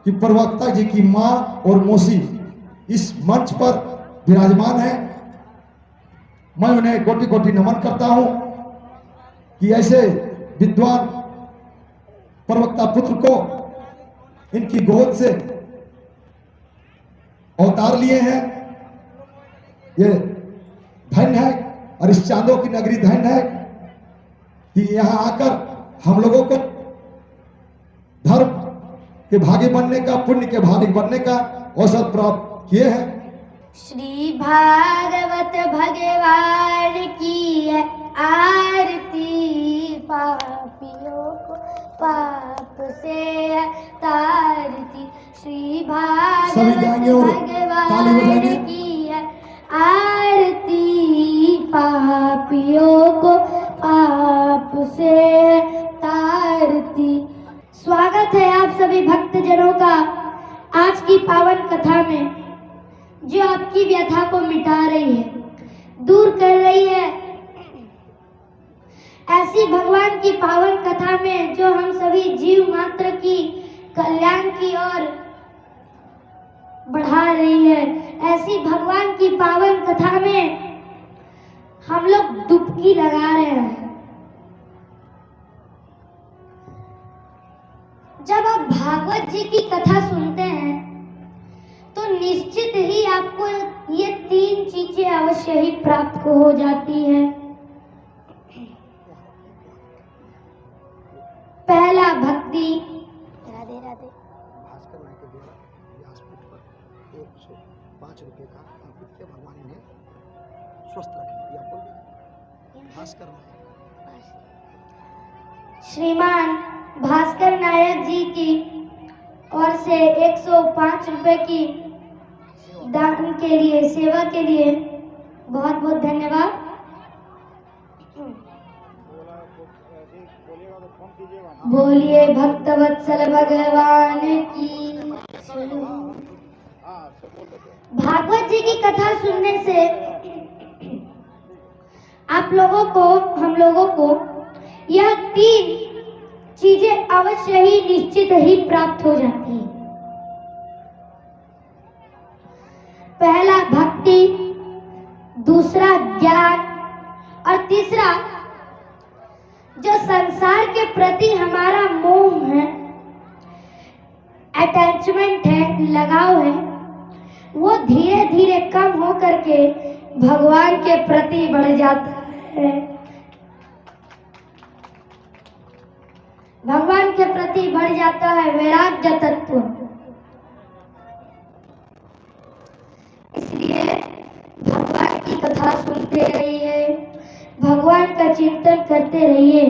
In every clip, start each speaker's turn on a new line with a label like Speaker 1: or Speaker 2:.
Speaker 1: कि प्रवक्ता जी की मां और मौसी इस मंच पर विराजमान है। मैं उन्हें कोटि कोटि नमन करता हूं कि ऐसे विद्वान प्रवक्ता पुत्र को इनकी गोद से अवतार लिए हैं। ये धन्य है और इस चांदों की नगरी धन्य है कि यहां आकर हम लोगों को धर्म के भागी बनने का, पुण्य के भागी बनने का अवसर प्राप्त किए हैं।
Speaker 2: श्री भागवत भगवान की है आरती, पापियों को पाप से तारती। श्री भागवत भगवान की है आरती, पापियों को पाप से तारती। स्वागत है आप सभी भक्तजनों का आज की पावन कथा में, जो आपकी व्यथा को मिटा रही है, दूर कर रही है। ऐसी भगवान की पावन कथा में जो हम सभी जीव मात्र की कल्याण की ओर बढ़ा रही है, ऐसी भगवान की पावन कथा में हम लोग डुबकी लगा रहे हैं। जब आप भागवत जी की कथा सुनते हैं तो निश्चित ही आपको ये 3 चीजें अवश्य ही प्राप्त हो जाती हैं। पहला भक्ति। राधे राधे।
Speaker 3: भास्कर नायक के द्वारा व्यासपीठ पर 105 रुपए का अंकित भगवान ने स्वस्थ रखें या बोल भास्कर नायक।
Speaker 2: श्रीमान भास्कर नायक जी की ओर से 105 रुपए की दान के लिए, सेवा के लिए बहुत बहुत धन्यवाद। बोलिए भक्तवत्सल भगवान की। भागवत जी की कथा सुनने से आप लोगों को, हम लोगों को यह 3 चीजें अवश्य ही निश्चित ही प्राप्त हो जाती हैं। पहला भक्ति, दूसरा ज्ञान और तीसरा जो संसार के प्रति हमारा मोह है, अटैचमेंट है, लगाव है, वो धीरे धीरे कम हो करके भगवान के प्रति बढ़ जाता है। भगवान के प्रति बढ़ जाता है वैराग्य तत्व। इसलिए भगवान की कथा सुनते रहिए, भगवान का चिंतन करते रहिए।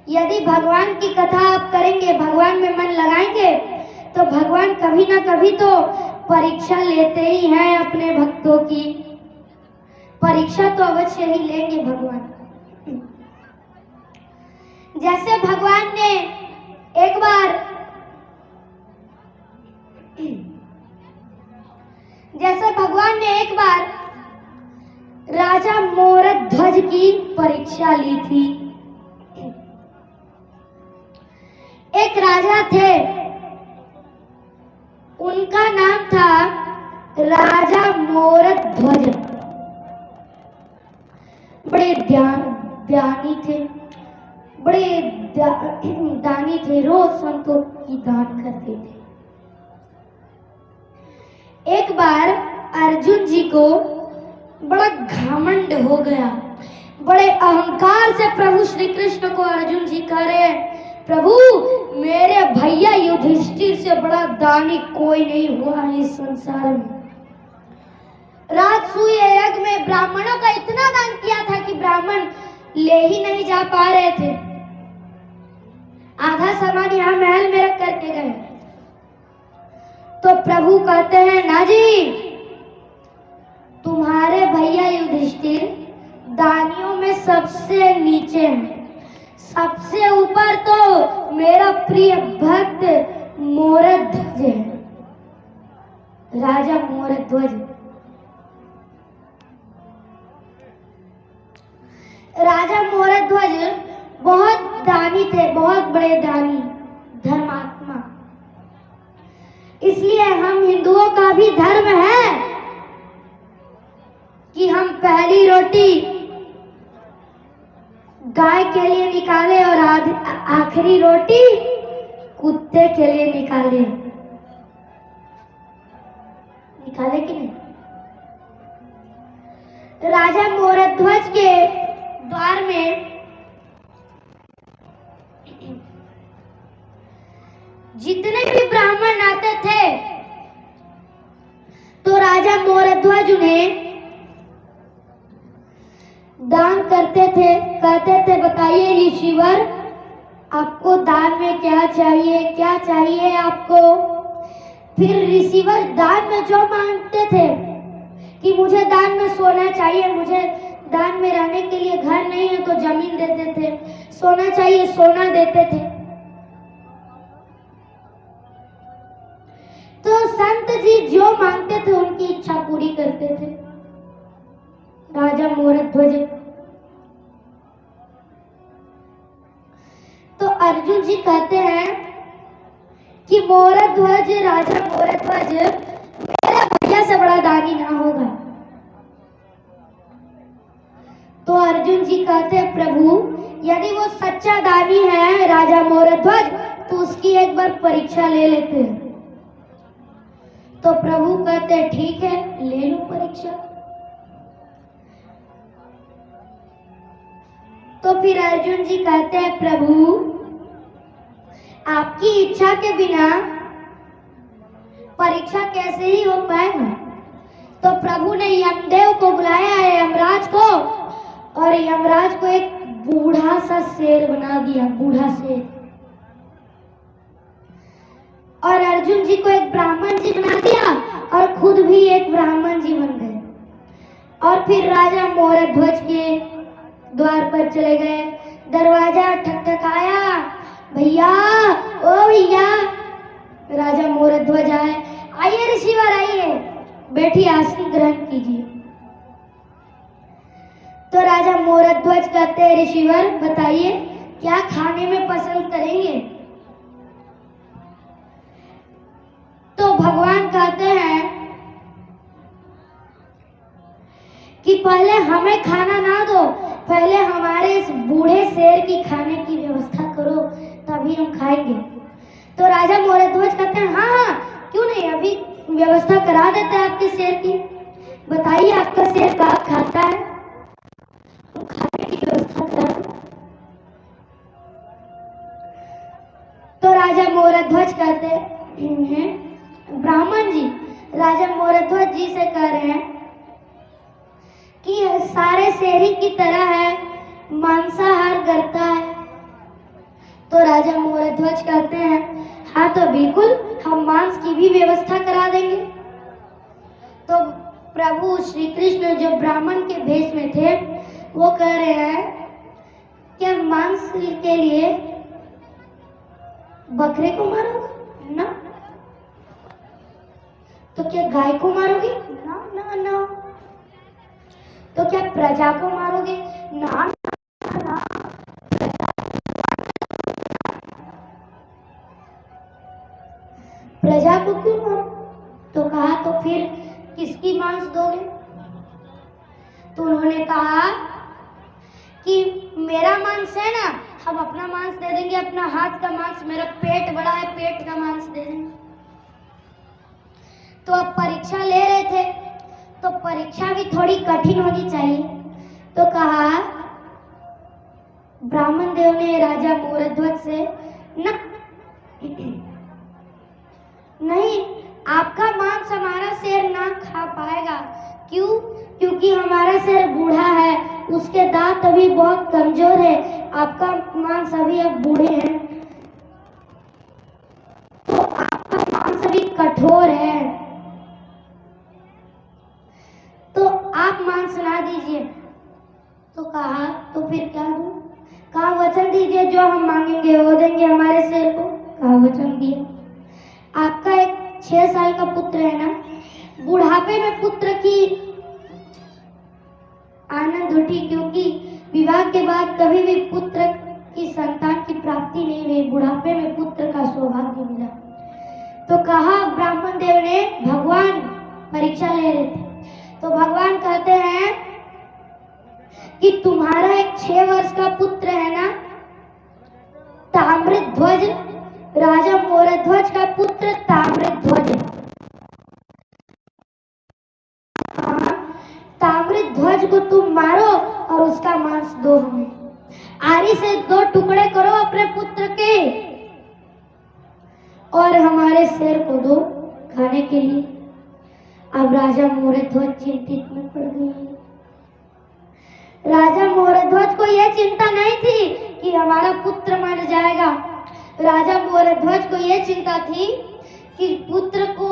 Speaker 2: यदि भगवान की कथा आप करेंगे, भगवान में मन लगाएंगे, तो भगवान कभी ना कभी तो परीक्षा लेते ही हैं अपने भक्तों की। परीक्षा तो अवश्य ही लेंगे भगवान। जैसे भगवान ने एक बार राजा मोरध्वज की परीक्षा ली थी। एक राजा थे, उनका नाम था राजा मोरध्वज। बड़े दानी थे, बड़े दानी थे, रोज संतों की दान करते थे। एक बार अर्जुन जी को बड़ा घमंड हो गया, बड़े अहंकार से प्रभु श्री कृष्ण को अर्जुन जी कह रहे, प्रभु मेरे भैया युधिष्ठिर से बड़ा दानी कोई नहीं हुआ है इस संसार में। राजसूय यज्ञ में ब्राह्मणों का इतना दान किया था कि ब्राह्मण ले ही नहीं जा पा रहे थे। आधा सामान यहाँ महल में रख करके गए। तो प्रभु कहते हैं, ना जी, तुम्हारे भैया युधिष्ठिर दानियों में सबसे नीचे हैं, सबसे ऊपर तो मेरा प्रिय भक्त मोरध्वज है, राजा मोरध्वज। राजा मोरध्वज बहुत दानी थे, बहुत बड़े दानी, धर्मात्मा। इसलिए हम हिंदुओं का भी धर्म है कि हम पहली रोटी गाय के लिए निकाले और आखिरी रोटी कुत्ते के लिए निकाले कि नहीं। राजा मोरध्वज के द्वार में जितने भी ब्राह्मण आते थे तो राजा मोरध्वज उन्हें दान करते थे, कहते थे बताइए ऋषिवर आपको दान में क्या चाहिए आपको। फिर ऋषिवर दान में जो मांगते थे कि मुझे दान में सोना चाहिए, मुझे दान में रहने के लिए घर नहीं है तो जमीन देते थे, सोना चाहिए सोना देते थे। तो संत जी जो मांगते थे उनकी इच्छा पूरी करते थे। राजा मोरध्वज तो अर्जुन जी कहते हैं कि मोरध्वज राजा मोरध्वज मेरा भैया से बड़ा दानी ना होगा। तो अर्जुन जी कहते हैं प्रभु यदि वो सच्चा दानी है राजा मोरध्वज तो उसकी एक बार परीक्षा ले लेते हैं। तो प्रभु कहते हैं ठीक है ले लो परीक्षा। तो फिर अर्जुन जी कहते हैं प्रभु आपकी इच्छा के बिना परीक्षा कैसे ही हो पाएगा। तो प्रभु ने यमदेव को बुलाया है, यमराज को, और यमराज को एक बूढ़ा सा शेर बना दिया, बूढ़ा शेर, और अर्जुन जी को एक ब्राह्मण जी बना दिया और खुद भी एक ब्राह्मण जी बन गए। और फिर राजा मोरध्वज के द्वार पर चले गए, दरवाजा ठकठकाया, भैया ओ भैया। राजा मोरध्वज आए, आइए ऋषिवर आइए, बैठी आसन ग्रहण कीजिए। तो राजा मोरध्वज कहते हैं ऋषिवर बताइए क्या खाने में पसंद करेंगे। तो भगवान कहते हैं कि पहले हमें खाना ना दो, पहले हमारे इस बूढ़े शेर की खाने की व्यवस्था करो तभी हम खाएंगे। तो राजा मोरध्वज कहते हैं हाँ क्यों नहीं, अभी व्यवस्था करा देते हैं आपके शेर की। बताइए आपका शेर क्या खाता है, तो खाने की व्यवस्था करा दो। तो राजा मोरध्वज कहते हैं ब्राह्मण जी राजा मोरध्वज जी से कह रहे हैं कि सारे शेरी की तरह है, मांसाहार करता है। तो राजा मोरध्वज कहते हैं हाँ तो बिल्कुल हम मांस की भी व्यवस्था करा देंगे। तो प्रभु श्री कृष्ण जो ब्राह्मण के भेष में थे वो कह रहे हैं क्या मांस के लिए बकरे को मारोगे ना, तो क्या गाय को मारोगे ना ना ना, तो क्या प्रजा को मारोगे ना ना ना। प्रजा को क्यों मारो, तो कहा तो फिर किसकी मांस दोगे। तो उन्होंने कहा कि मेरा मांस है ना, हम अपना मांस दे देंगे, अपना हाथ का मांस, मेरा पेट बड़ा है पेट का मांस दे देंगे। तो अब परीक्षा ले रहे थे तो परीक्षा भी थोड़ी कठिन होनी चाहिए। तो कहा ब्राह्मण देव ने राजा मोरध्वज से न नहीं आपका मांस हमारा शेर ना खा पाएगा। क्यों, क्योंकि हमारा शेर बूढ़ा है, उसके दांत अभी बहुत कमजोर है, आपका मांस अभी अब बूढ़े हैं तो आपका मांस अभी कठोर है, तो आप मांस ला दीजिए। तो कहा तो फिर क्या दूं, कहा वचन दीजिए जो हम मांगेंगे वो देंगे हमारे शेर को। कहा वचन दिया। आपका एक 6 साल का पुत्र है ना, बुढ़ापे में पुत्र की आनंद उठी, क्योंकि विवाह के बाद कभी भी पुत्र की संतान की प्राप्ति नहीं हुई, बुढ़ापे में पुत्र का आसानी से 2 टुकड़े करो अपने पुत्र के और हमारे शेर को दो खाने के लिए। अब राजा मोरध्वज चिंतित में पड़ गए। राजा मोरध्वज को यह चिंता नहीं थी कि हमारा पुत्र मर जाएगा। राजा मोरध्वज को यह चिंता थी कि पुत्र को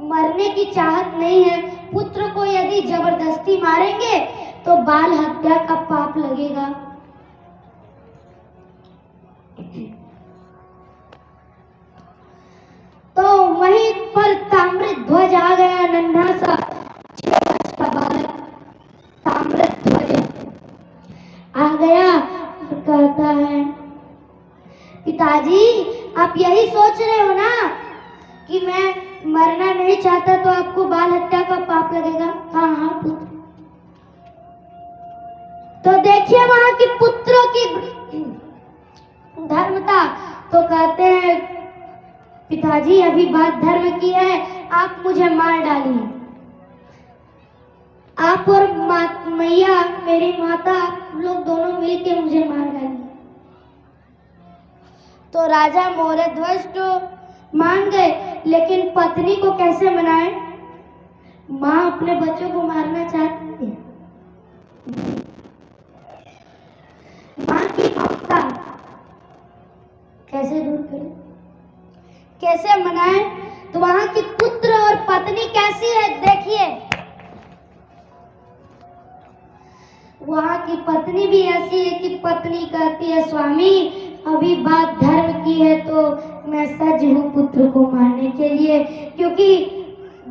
Speaker 2: मरने की चाहत नहीं है। पुत्र को यदि जबरदस्ती मारेंगे तो बाल हत्या का पाप लगेगा। तो वहीं पर ताम्रध्वज आ गया, नन्हा सा 6 वर्ष का बालक ताम्रध्वज आ गया और कहता है, पिताजी आप यही सोच रहे हो ना कि मैं मरना नहीं चाहता तो आपको बाल हत्या का पाप लगेगा? हाँ हाँ पुत्र। तो देखिए वहां की पुत्रों की धर्मता। तो कहते हैं पिताजी अभी बात धर्म की है, आप मुझे मार डालिए। आप और मैया मेरी माता लोग दोनों मिलके मुझे मार डालिए। तो राजा मोरध्वज तो मान गए, लेकिन पत्नी को कैसे मनाए? माँ अपने बच्चों को मारना चाहती है। माँ की ममता कैसे दूर करें, कैसे मनाए? तो वहां की पुत्र और पत्नी कैसी है देखिए। वहां की पत्नी भी ऐसी है कि पत्नी कहती है, स्वामी अभी बात धर्म की है तो मैं सज हूँ पुत्र को मारने के लिए, क्योंकि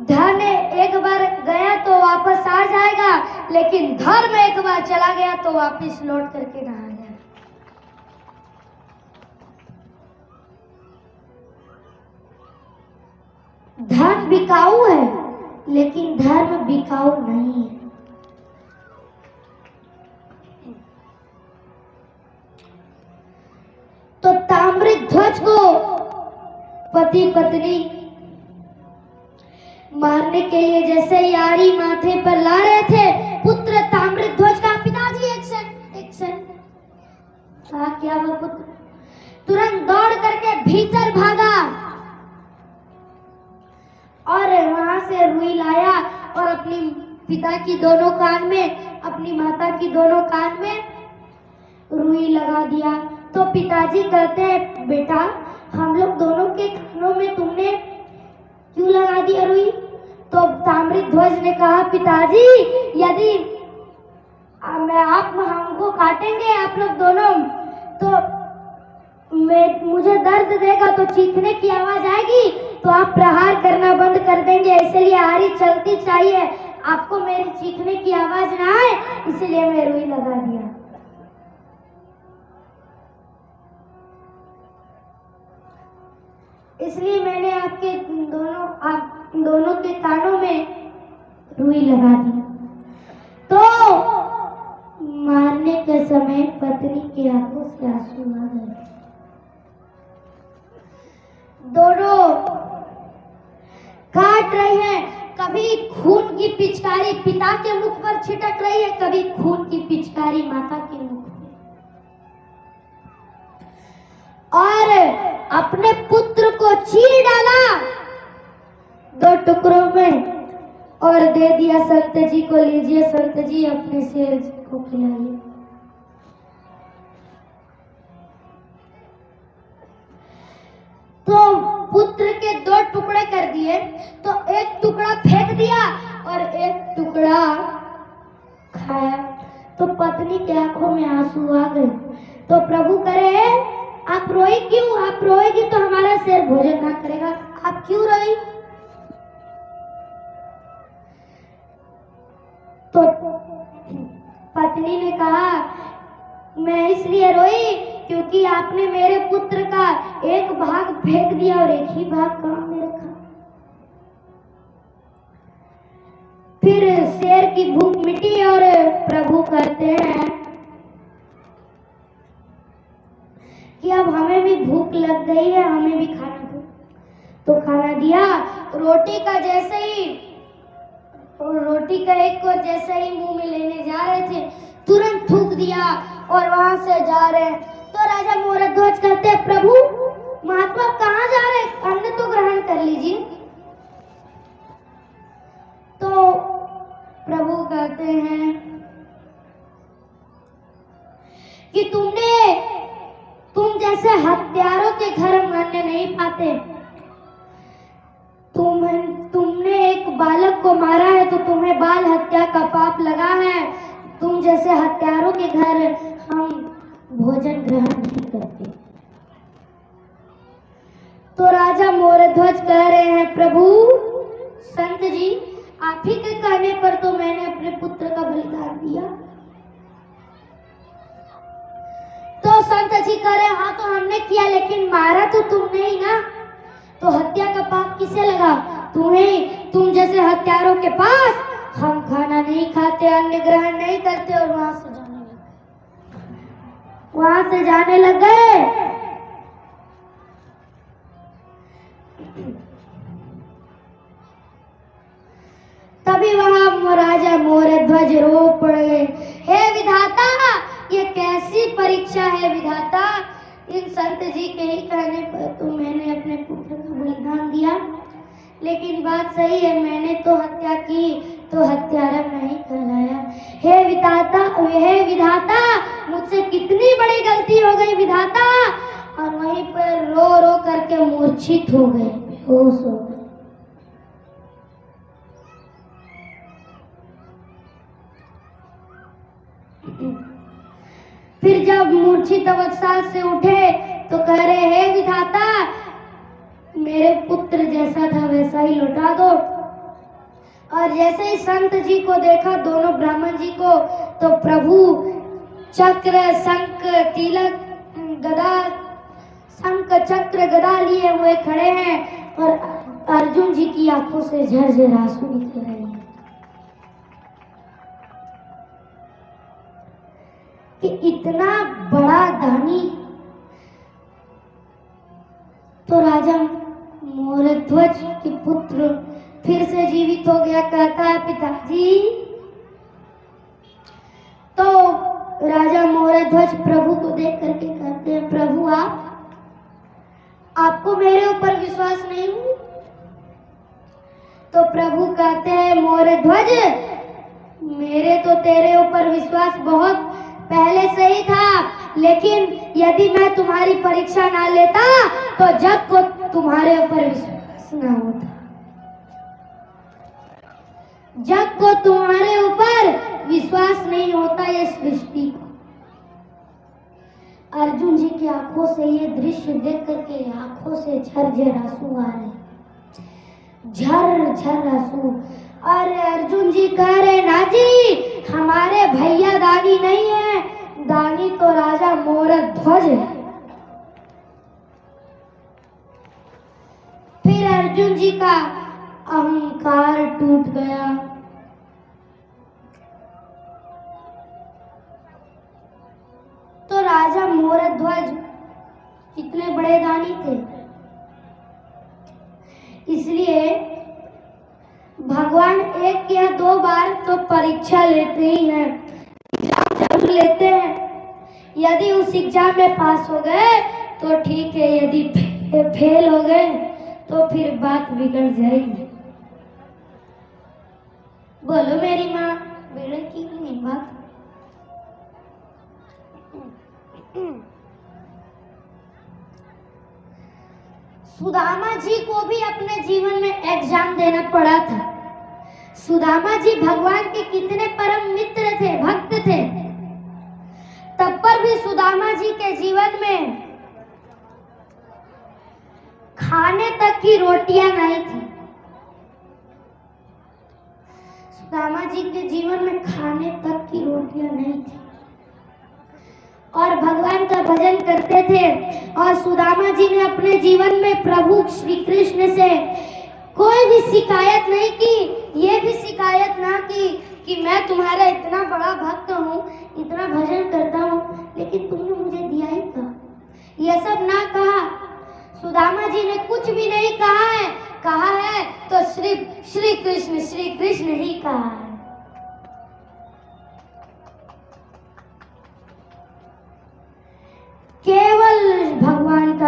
Speaker 2: धन एक बार गया तो वापस आ जाएगा, लेकिन धर्म एक बार चला गया तो वापस लौट करके ना आ जाएगा। धन बिकाऊ है लेकिन धर्म बिकाऊ नहीं है। तो ताम्रध्वज को पति पत्नी मारने के लिए जैसे यारी माथे पर ला रहे थे, पुत्र ताम्रध्वज का, पिताजी एक्शन। क्या वो पुत्र तुरंत दौड़ करके भीतर भागा और वहां से रुई लाया और अपनी पिता की दोनों कान में, अपनी माता की दोनों कान में रुई लगा दिया। तो पिताजी कहते हैं, बेटा हम लोग दोनों के कानों में तुमने क्यों लगा दिया रुई? तो ताम्रध्वज ने कहा, पिताजी यदि आप हमको काटेंगे आप लोग दोनों तो मुझे दर्द देगा, तो चीखने की आवाज आएगी तो आप प्रहार करना बंद कर देंगे, इसलिए आरी चलती चाहिए, आपको मेरी चीखने की आवाज ना आए, इसलिए मैं रुई लगा दिया। इसलिए मैंने आपके दोनों के कानों में रुई लगा दी। तो मारने के समय पत्नी की आंखों से आंसू आ गए। दोनों काट रहे हैं, कभी खून की पिचकारी पिता के मुख पर छिटक रही है, कभी खून की पिचकारी माता के मुख पर, और अपने पुत्र को चीर डाला 2 टुकड़ों में और दे दिया संत जी को, लीजिए संत जी अपने शेर को खिलाइए। तो पुत्र के 2 टुकड़े कर दिए, तो एक टुकड़ा फेंक दिया और एक टुकड़ा खाया। तो पत्नी के आंखों में आंसू आ गए। तो प्रभु करे, आप रोई क्यों? आप रोएगी तो हमारा शेर भोजन ना करेगा, आप क्यों रोई? तो पत्नी ने कहा, मैं इसलिए रोई क्योंकि आपने मेरे पुत्र का एक भाग फेंक दिया और एक ही भाग काम में रखा। फिर शेर की भूख मिटी और प्रभु कहते हैं कि अब हमें भी भूख लग गई है, हमें भी खाना दो। तो खाना दिया। रोटी का एक को जैसे ही मुंह में लेने जा रहे थे, तुरंत थूक दिया और वहां से जा रहे हैं। तो राजा मोरध्वज कहते हैं, प्रभु महात्मा कहाँ जा रहे हैं, अन्न तो ग्रहण कर लीजिए। तो प्रभु कहते हैं कि तुम जैसे हत्यारों के घर हम अन्न नहीं पाते। तुमने एक बालक को मारा है तो तुम्हें बाल हत्या का पाप लगा है। तुम जैसे हत्यारों के घर हम भोजन ग्रहण नहीं करते। तो राजा मोरध्वज कह रहे हैं, प्रभु संत जी आप ही के कहने पर तो मैंने अपने पुत्र का बलिदान दिया। तो संत जी कह रहे, हाँ तो हमने किया, लेकिन मारा तो तुमने ही ना, तो हत्या का पाप किसे लगा, तुम्हें। तुम जैसे हत्यारों के पास हम खाना नहीं खाते, अन्न ग्रहण नहीं करते, और वहां से जाने लग गए। तभी वहां राजा मोरध्वज रो पड़े, हे विधाता ये कैसी परीक्षा है विधाता, इन संत जी के ही कहने पर तो मैंने अपने पुत्र का बलिदान दिया, लेकिन बात सही है मैंने तो हत्या की, तो हत्यारा नहीं कहलाया। हे विधाता मुझसे कितनी बड़ी गलती हो गई विधाता। और वहीं पर रो रो करके मूर्छित हो गए, बेहोश हो गए। फिर जब मूर्छित अवस्था से उठे तो कह रहे, हे विधाता मेरे पुत्र जैसा था वैसा ही लौटा दो। और जैसे ही संत जी को देखा, दोनों ब्राह्मण जी को, तो प्रभु चक्र शंख तिलक गदा, शंख चक्र गदा लिए हुए खड़े हैं और अर्जुन जी की आंखों से झरझर आंसू निकल रहे हैं कि इतना बड़ा दानी। तो राजा मोरध्वज के पुत्र फिर से जीवित हो गया, कहता है पिताजी। तो राजा मोरध्वज प्रभु को देख करके कहते हैं, प्रभु आपको मेरे ऊपर विश्वास नहीं हुआ? तो प्रभु कहते हैं, मोरध्वज मेरे तो तेरे ऊपर विश्वास बहुत पहले से ही था, लेकिन यदि मैं तुम्हारी परीक्षा ना लेता तो जग को तुम्हारे ऊपर विश्वास ना होता, जग को तुम्हारे ऊपर विश्वास नहीं होता। ये सृष्टि को, अर्जुन जी की आंखों से ये दृश्य देख करके आंखों से झरझर आंसू आ रहे, झर आंसू। और अर्जुन जी कह रहे, ना जी हमारे भैया दानी नहीं है, दानी तो राजा मोरध्वज है। फिर अर्जुन जी का अहंकार टूट गया। तो राजा मोरध्वज कितने बड़े दानी थे, इसलिए भगवान एक या दो बार तो परीक्षा लेते ही हैं, एग्जाम जरूर लेते हैं। यदि उस एग्जाम में पास हो गए तो ठीक है, यदि फेल हो गए तो फिर बात बिगड़ जाएगी। बोलो मेरी माँ बिगड़ेगी नहीं बात। सुदामा जी को भी अपने जीवन में एग्जाम देना पड़ा था। सुदामा जी भगवान के कितने परम मित्र थे, भक्त थे, तब पर भी सुदामा जी के जीवन में खाने तक की रोटियां नहीं थी। सुदामा जी के जीवन में खाने तक की रोटियां नहीं थी और भगवान का भजन करते थे। और सुदामा जी ने अपने जीवन में प्रभु श्री कृष्ण से कोई भी शिकायत नहीं की, ये भी शिकायत ना की कि मैं तुम्हारा इतना बड़ा भक्त हूँ, इतना भजन करता हूँ, लेकिन तुमने मुझे दिया ही था, ये सब ना कहा। सुदामा जी ने कुछ भी नहीं कहा है तो सिर्फ श्री कृष्ण ही कहा है।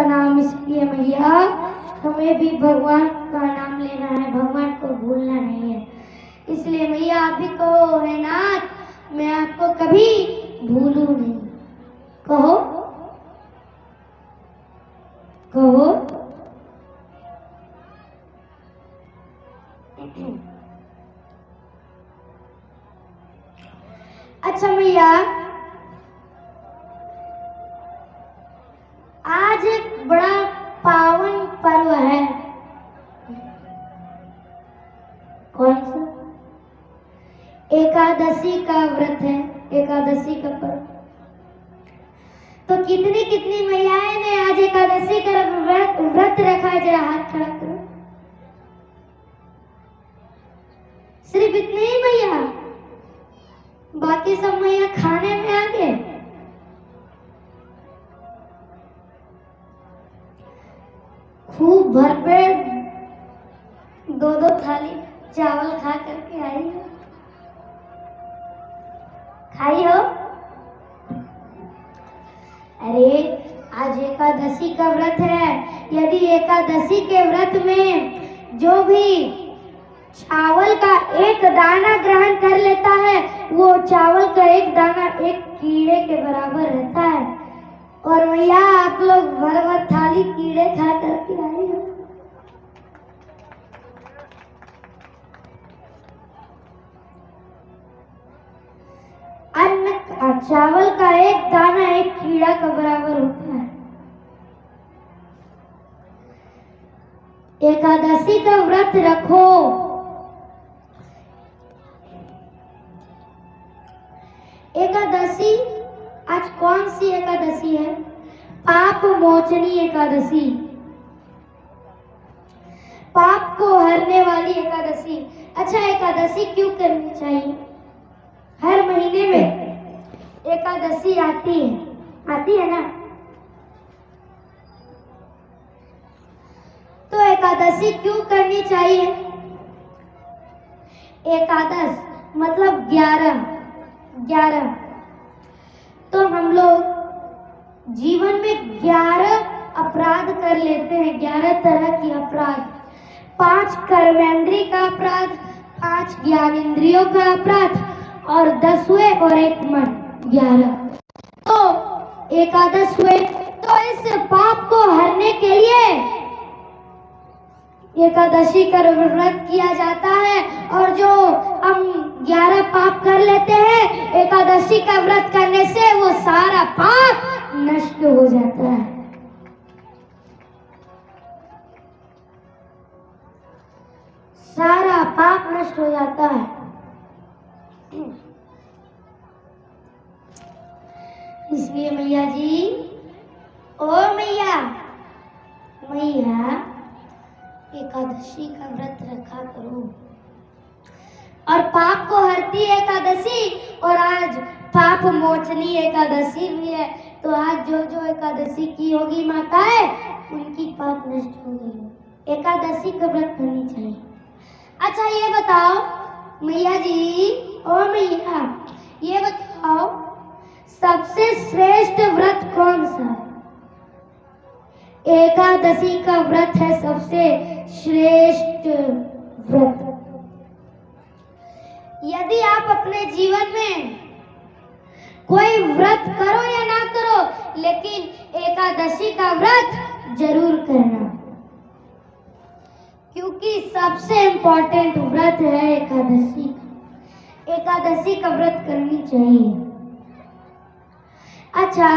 Speaker 2: नाम इसलिए मैया हमें भी भगवान का नाम लेना है, भगवान को भूलना नहीं है। इसलिए मैया आप भी कहो है नाथ मैं आपको कभी भूलूं नहीं। कहो कहो। अच्छा मैया आज एक बड़ा पावन पर्व है। कौन सा? एकादशी का व्रत है, एकादशी का पर्व। तो कितनी कितनी मैयाएं ने आज एकादशी का व्रत रखा है? जरा हाथ खड़ा करो। सिर्फ इतने ही मैया, बाकी सब मैया खाने में आ गए। खूब भरपेट दो दो थाली चावल खा करके आई हो, खाई हो? अरे आज एकादशी का व्रत है। यदि एकादशी के व्रत में जो भी चावल का एक दाना ग्रहण कर लेता है वो चावल का एक दाना एक कीड़े के बराबर रहता है। और भैया आप लोग भर भर थाली कीड़े खा करके आए हो। अन्न का चावल का एक दाना एक कीड़ा का बराबर होता है। एकादशी का व्रत रखो। एकादशी आज कौन सी एकादशी है? पाप मोचनी एकादशी, पाप को हरने वाली एकादशी। अच्छा एकादशी क्यों करनी चाहिए? हर महीने में एकादशी आती है ना? तो एकादशी क्यों करनी चाहिए? एकादश मतलब 11। तो हम लोग जीवन में 11 अपराध कर लेते हैं, 11 तरह की अपराध। 5 कर्मेंद्रिय का अपराध, 5 ज्ञानेंद्रियों का अपराध और 10वें और 1 मन 11। तो एकादश हुए। तो इस पाप को हरने के लिए एकादशी का व्रत किया जाता है। और जो हम 11 पाप कर लेते हैं एकादशी का व्रत करने से वो सारा पाप नष्ट हो जाता है। सारा पाप नष्ट हो जाता है। इसलिए मैया जी, ओ मैया एकादशी का व्रत रखा करो। और पाप को हरती है एकादशी और आज पाप मोचनी एकादशी भी है। तो आज जो जो एकादशी की होगी माताएं उनकी पाप नष्ट हो गई। एकादशी का व्रत करनी चाहिए। अच्छा ये बताओ मैया जी, ओ मैया ये बताओ सबसे श्रेष्ठ व्रत कौन सा? एकादशी का व्रत है सबसे श्रेष्ठ व्रत। यदि आप अपने जीवन में कोई व्रत करो या ना करो लेकिन एकादशी का व्रत जरूर करना, क्योंकि सबसे इंपॉर्टेंट व्रत है एकादशी। एकादशी का व्रत करनी चाहिए। अच्छा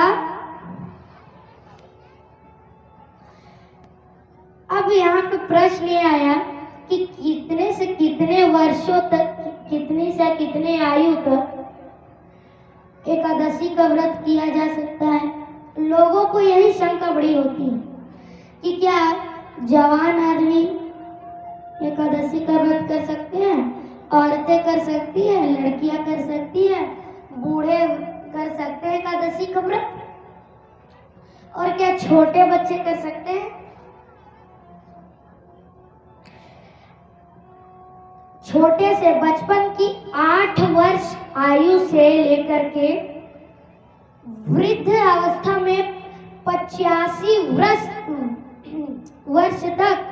Speaker 2: अब यहाँ पे प्रश्न ये आया कि कितने से कितने वर्षों तक, कितने से कितने आयु तक एकादशी का व्रत किया जा सकता है? लोगों को यही शंका बड़ी होती है कि क्या जवान आदमी एकादशी का व्रत कर सकते हैं, औरतें कर सकती है, लड़कियां कर सकती है, बूढ़े कर सकते हैं एकादशी का व्रत, और क्या छोटे बच्चे कर सकते हैं? छोटे से बचपन की 8 वर्ष आयु से लेकर के वृद्ध अवस्था में 85 वर्ष वर्ष तक,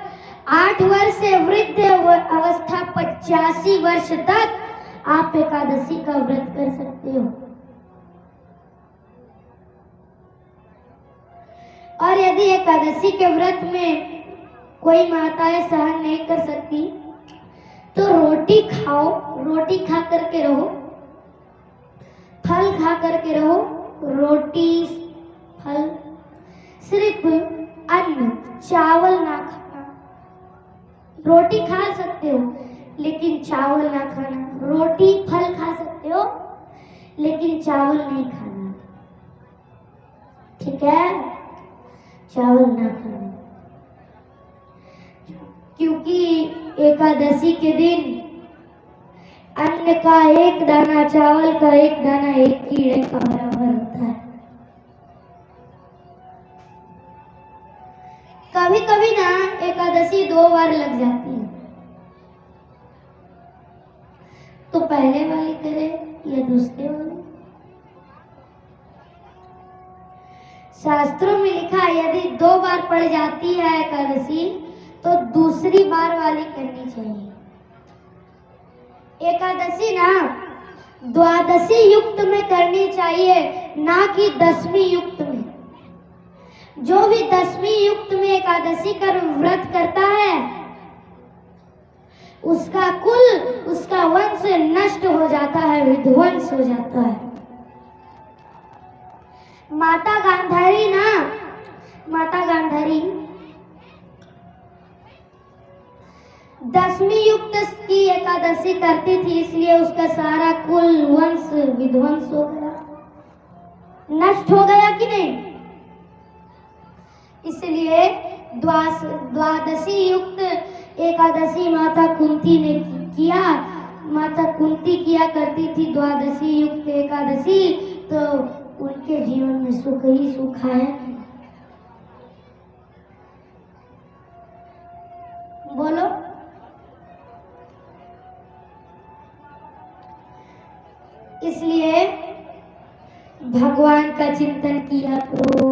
Speaker 2: 8 वर्ष से वृद्ध अवस्था 85 वर्ष तक आप एकादशी का व्रत कर सकते हो। और यदि एकादशी के व्रत में कोई माताएं सहन नहीं कर सकती तो रोटी खाओ, रोटी खा करके रहो, फल खा करके रहो, रोटी फल, सिर्फ अन्न चावल ना खाना। रोटी खा सकते हो लेकिन चावल ना खाना, रोटी फल खा सकते हो लेकिन चावल नहीं खाना, ठीक है? चावल ना खाना, क्योंकि एकादशी के दिन अन्न का एक दाना, चावल का एक दाना एक कीड़े का बराबर होता है। कभी कभी ना एकादशी 2 बार लग जाती है, तो पहले वाली करे या दूसरे वाली। शास्त्रों में लिखा है यदि 2 बार पड़ जाती है एकादशी तो दूसरी बार वाली करनी चाहिए। एकादशी ना द्वादशी युक्त में करनी चाहिए, ना कि 10वीं युक्त में। जो भी 10वीं युक्त में एकादशी का व्रत करता है उसका कुल, उसका वंश नष्ट हो जाता है, विध्वंस हो जाता है। माता गांधारी ना, माता गांधारी 10वीं युक्त की एकादशी करती थी, इसलिए उसका सारा कुल वंश विध्वंस हो गया, नष्ट हो गया कि नहीं? इसलिए द्वादशी युक्त एकादशी माता कुंती ने किया। माता कुंती किया करती थी द्वादशी युक्त एकादशी, तो उनके जीवन में सुख ही सुख है। बोलो, इसलिए भगवान का चिंतन किया करो।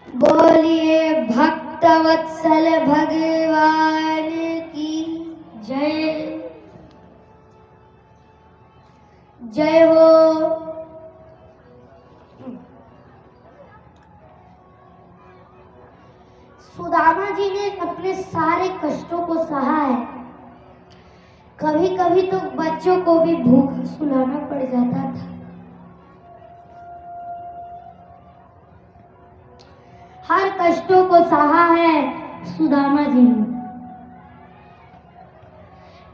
Speaker 2: बोलिए भक्तवत्सल भगवान की जय, जय हो। सुदामा जी ने अपने सारे कष्टों को सहा है। कभी कभी तो बच्चों को भी भूख सुलाना पड़ जाता था। हर कष्टों को सहा है सुदामा जी ने।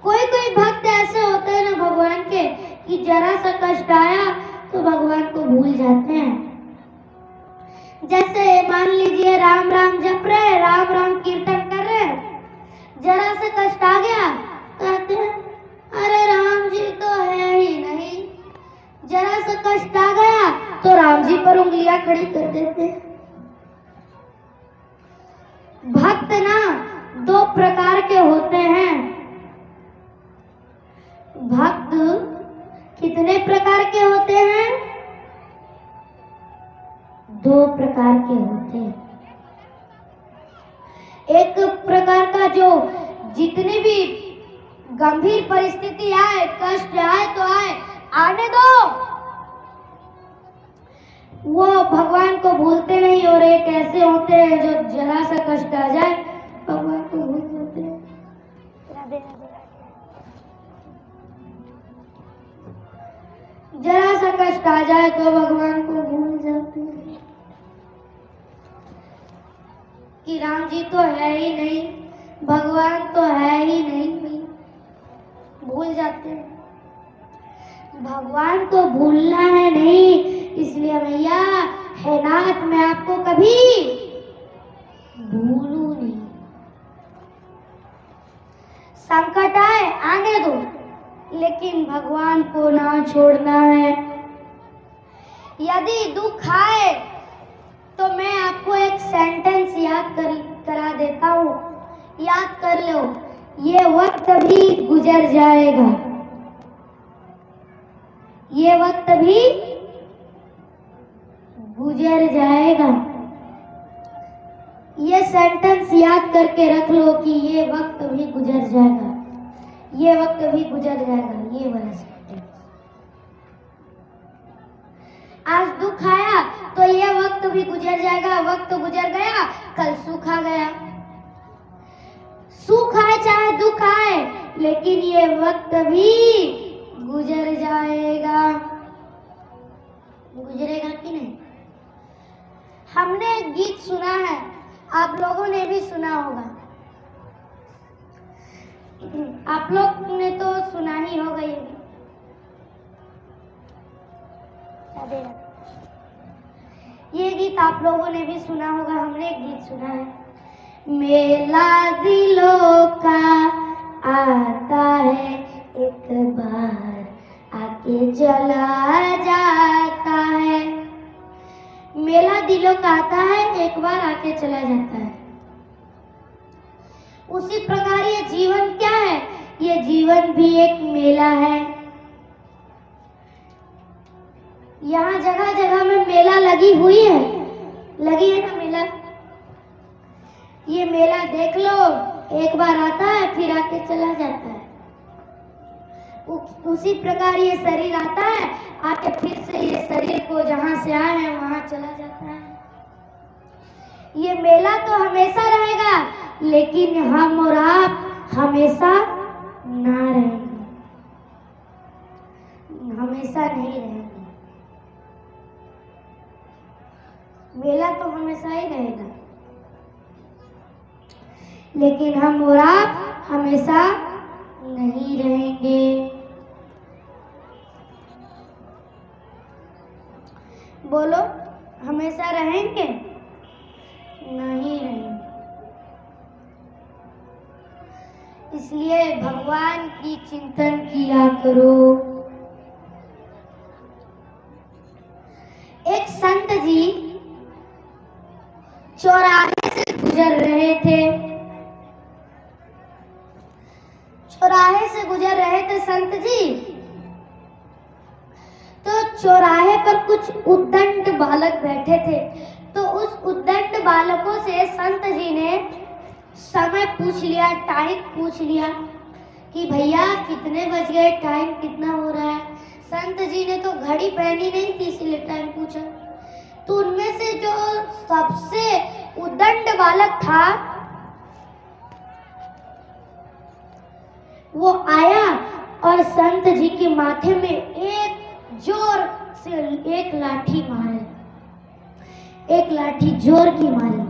Speaker 2: कोई कोई भक्त ऐसे होते हैं ना भगवान के कि जरा सा कष्ट आया तो भगवान को भूल जाते हैं। जैसे मान लीजिए राम राम जप रहे, राम राम कीर्तन कर रहे, जरा सा कष्ट आ गया, कहते हैं अरे राम जी तो है ही नहीं। जरा सा कष्ट आ गया तो राम जी पर उंगलियां खड़ी कर देते हैं। भक्त ना 2 प्रकार के होते हैं। भक्त कितने प्रकार के होते हैं? 2 प्रकार के होते हैं। एक प्रकार का जो जितनी भी गंभीर परिस्थिति आए, कष्ट आए तो आए, आने दो, वो भगवान को भूलते नहीं। और एक ऐसे होते हैं जो जरा सा कष्ट आ जाए भगवान को भूल जाते हैं। जरा सा कष्ट आ जाए तो भगवान को भूल जाते हैं कि राम जी तो है ही नहीं, भगवान तो है ही नहीं, भूल जाते हैं। भगवान को भूलना है नहीं, इसलिए भैया है नाथ मैं आपको कभी भूलू नहीं। संकट आए आने दो, लेकिन भगवान को ना छोड़ना है। यदि दुख आए तो मैं आपको एक सेंटेंस याद करा देता हूँ, याद कर लो। ये वक्त भी गुजर जाएगा, ये वक्त भी गुजर जाएगा। सेंटेंस याद करके रख लो कि ये वक्त भी गुजर जाएगा, ये वक्त भी गुजर जाएगा, ये वाला सेंटेंस। आज दुख आया तो ये वक्त भी गुजर जाएगा, वक्त गुजर गया कल सुख आ गया। सुख आए चाहे दुख आए, लेकिन ये वक्त भी गुजर जाएगा। गुजरेगा कि नहीं? हमने एक गीत सुना है, आप लोगों ने भी सुना होगा, आप लोग ने तो सुना ही होगा ये गीत। ये गीत आप लोगों ने भी सुना होगा, हमने एक गीत सुना है। मेला दिलों का आता है एक बार, आके चला जाता है। मेला दिलों का आता है, एक बार आके चला जाता है। उसी प्रकार ये जीवन क्या है? ये जीवन भी एक मेला है। यहाँ जगह जगह में मेला लगी हुई है, लगी है ना मेला। ये मेला देख लो, एक बार आता है फिर आके चला जाता है। उसी प्रकार ये शरीर आता है, आके फिर से ये शरीर को जहां से आए हैं वहां चला जाता है। ये मेला तो हमेशा रहेगा, लेकिन हम और आप हमेशा ना रहेंगे, हमेशा नहीं रहेंगे। मेला तो हमेशा ही रहेगा, लेकिन हम और आप हमेशा नहीं रहेंगे। बोलो, हमेशा रहेंगे? नहीं रहेंगे। इसलिए भगवान की चिंतन किया करो। एक संत जी चौराहे से गुजर रहे थे, चौराहे से गुजर रहे थे संत जी। तो चौराहे पर कुछ उद्दंड बालक बैठे थे, तो उस उद्दंड बालकों से संत जी ने समय पूछ लिया, टाइम पूछ लिया कि भैया कितने बज गए, टाइम कितना हो रहा है। संत जी ने तो घड़ी पहनी नहीं थी, इसलिए टाइम पूछा। तो उनमें से जो सबसे उद्दंड बालक था वो आया और संत जी के माथे में एक जोर से एक लाठी मारे, एक लाठी जोर की मारी।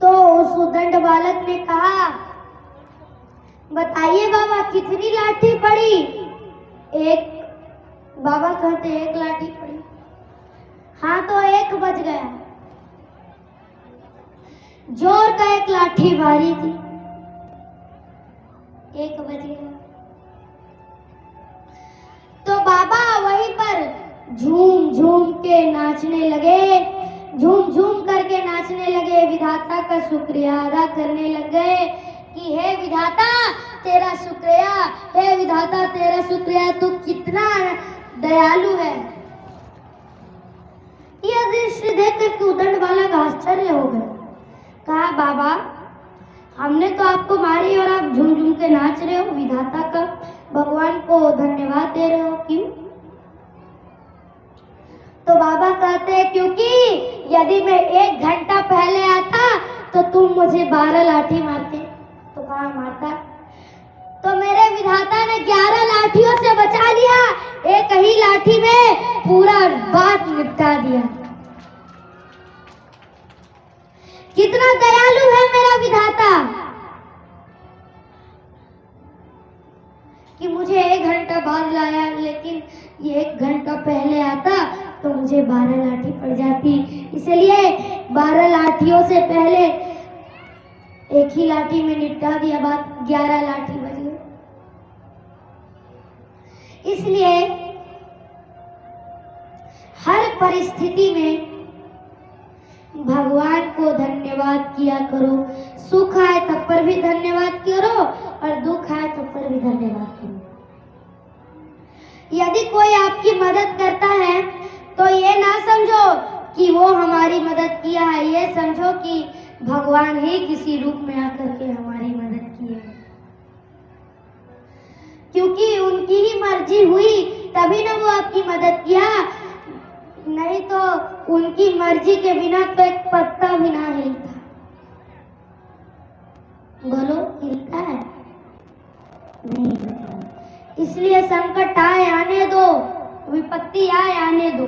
Speaker 2: तो उस उद्दंड बालक ने कहा, बताइए बाबा कितनी लाठी पड़ी? एक। बाबा कहते एक लाठी पड़ी। हाँ, तो 1 बज गया। जोर का एक लाठी मारी थी, 1 बज गया। तो बाबा वहीं पर झूम झूम के नाचने लगे, झूम झूम करके नाचने लगे, विधाता का शुक्रिया अदा करने लग गए कि हे विधाता तेरा शुक्रिया, हे विधाता तेरा शुक्रिया, तू कितना दयालु है। यह दृश्य देख कर उद्दंड बालक आश्चर्य हो गए। कहा, बाबा हमने तो आपको मारी और आप झूम झूम के नाच रहे हो, विधाता का भगवान को धन्यवाद दे रहे हो, क्यों? तो बाबा कहते हैं क्योंकि यदि मैं 1 घंटा पहले आता तो तुम मुझे 12 लाठी मारते। तो कहा मारता? तो मेरे विधाता ने 11 लाठियों से बचा लिया, एक ही लाठी में पूरा बात निपटा दिया। कितना दयालु है मेरा विधाता कि मुझे 1 घंटा बाद लाया, लेकिन ये 1 घंटा पहले आता तो मुझे 12 लाठी पड़ जाती। इसलिए 12 लाठियों से पहले एक ही लाठी में निपटा दिया बात, 11 लाठी बज गई। इसलिए हर परिस्थिति में भगवान को धन्यवाद किया करो। सुख आए तब पर भी धन्यवाद करो और दुख आए तब पर भी धन्यवाद करो। यदि कोई आपकी मदद करता है तो ये ना समझो कि वो हमारी मदद किया है, ये समझो कि भगवान ही किसी रूप में आकर के हमारी मदद की है, क्योंकि उनकी ही मर्जी हुई तभी ना वो आपकी मदद किया, नहीं तो उनकी मर्जी के बिना तो एक पत्ता भी ना हिलता। बोलो, हिलता है? नहीं हिलता। इसलिए संकट आए आने दो, विपत्ति आए आने दो।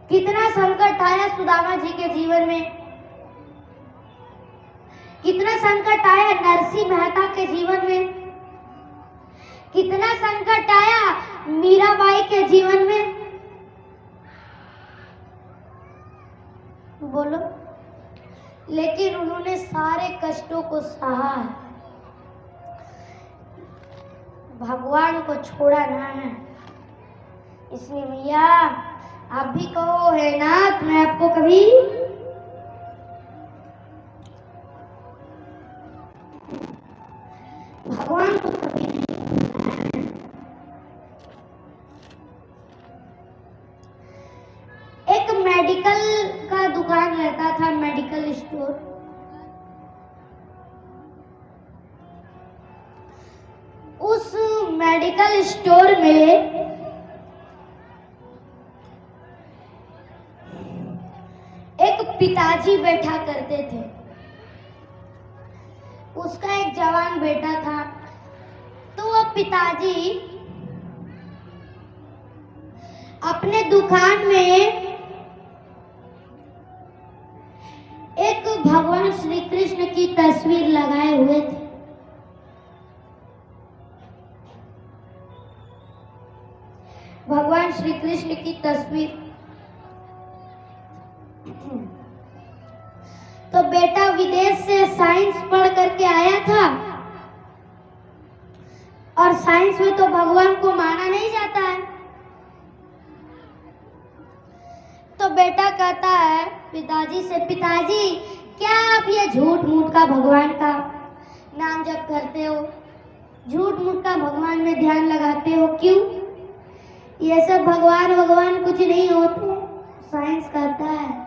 Speaker 2: कितना संकट आया सुदामा जी के जीवन में, कितना संकट आया नरसिंह मेहता के जीवन में, कितना संकट आया मीराबाई के जीवन में। बोलो, लेकिन उन्होंने सारे कष्टों को सहा, भगवान को छोड़ा ना है। इसलिए भैया आप भी कहो, है नाथ मैं आपको कभी भगवान को कभी नहीं। एक मेडिकल का दुकान रहता था, मेडिकल स्टोर। उस मेडिकल स्टोर में एक पिताजी बैठा करते थे। उसका एक जवान बेटा था, तो वो पिताजी अपने दुकान में एक भगवान श्री कृष्ण की तस्वीर लगाए हुए थे। भगवान श्री कृष्ण की तस्वीर। तो बेटा विदेश से साइंस पढ़ करके आया था, और साइंस में तो भगवान को माना नहीं जाता है। तो बेटा कहता है पिताजी से, पिताजी क्या आप ये झूठ मूठ का भगवान का नाम जप करते हो, झूठ मूठ का भगवान में ध्यान लगाते हो, क्यों? ये सब भगवान भगवान कुछ नहीं होते, साइंस कहता है।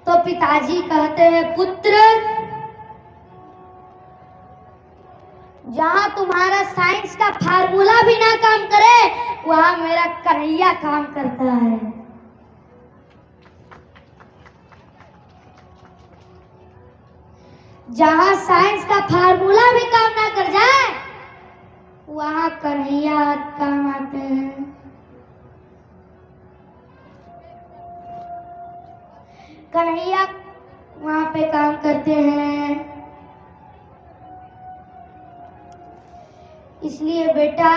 Speaker 2: तो पिताजी कहते हैं, पुत्र जहां तुम्हारा साइंस का फार्मूला भी ना काम करे, वहां मेरा कन्हैया काम करता है। जहां साइंस का फार्मूला भी काम ना कर जाए, वहां कन्हैया काम आते हैं। कन्हैया वहां पे काम करते हैं। इसलिए बेटा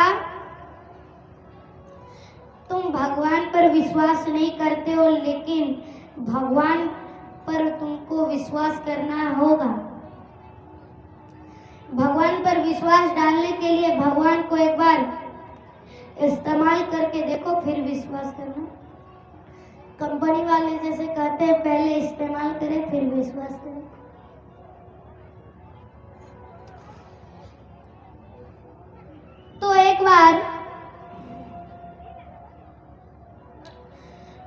Speaker 2: तुम भगवान पर विश्वास नहीं करते हो, लेकिन भगवान पर तुमको विश्वास करना होगा। भगवान पर विश्वास डालने के लिए भगवान को एक बार इस्तेमाल करके देखो, फिर विश्वास करना। कंपनी वाले जैसे कहते हैं, पहले इस्तेमाल करें फिर विश्वास करें। तो एक बार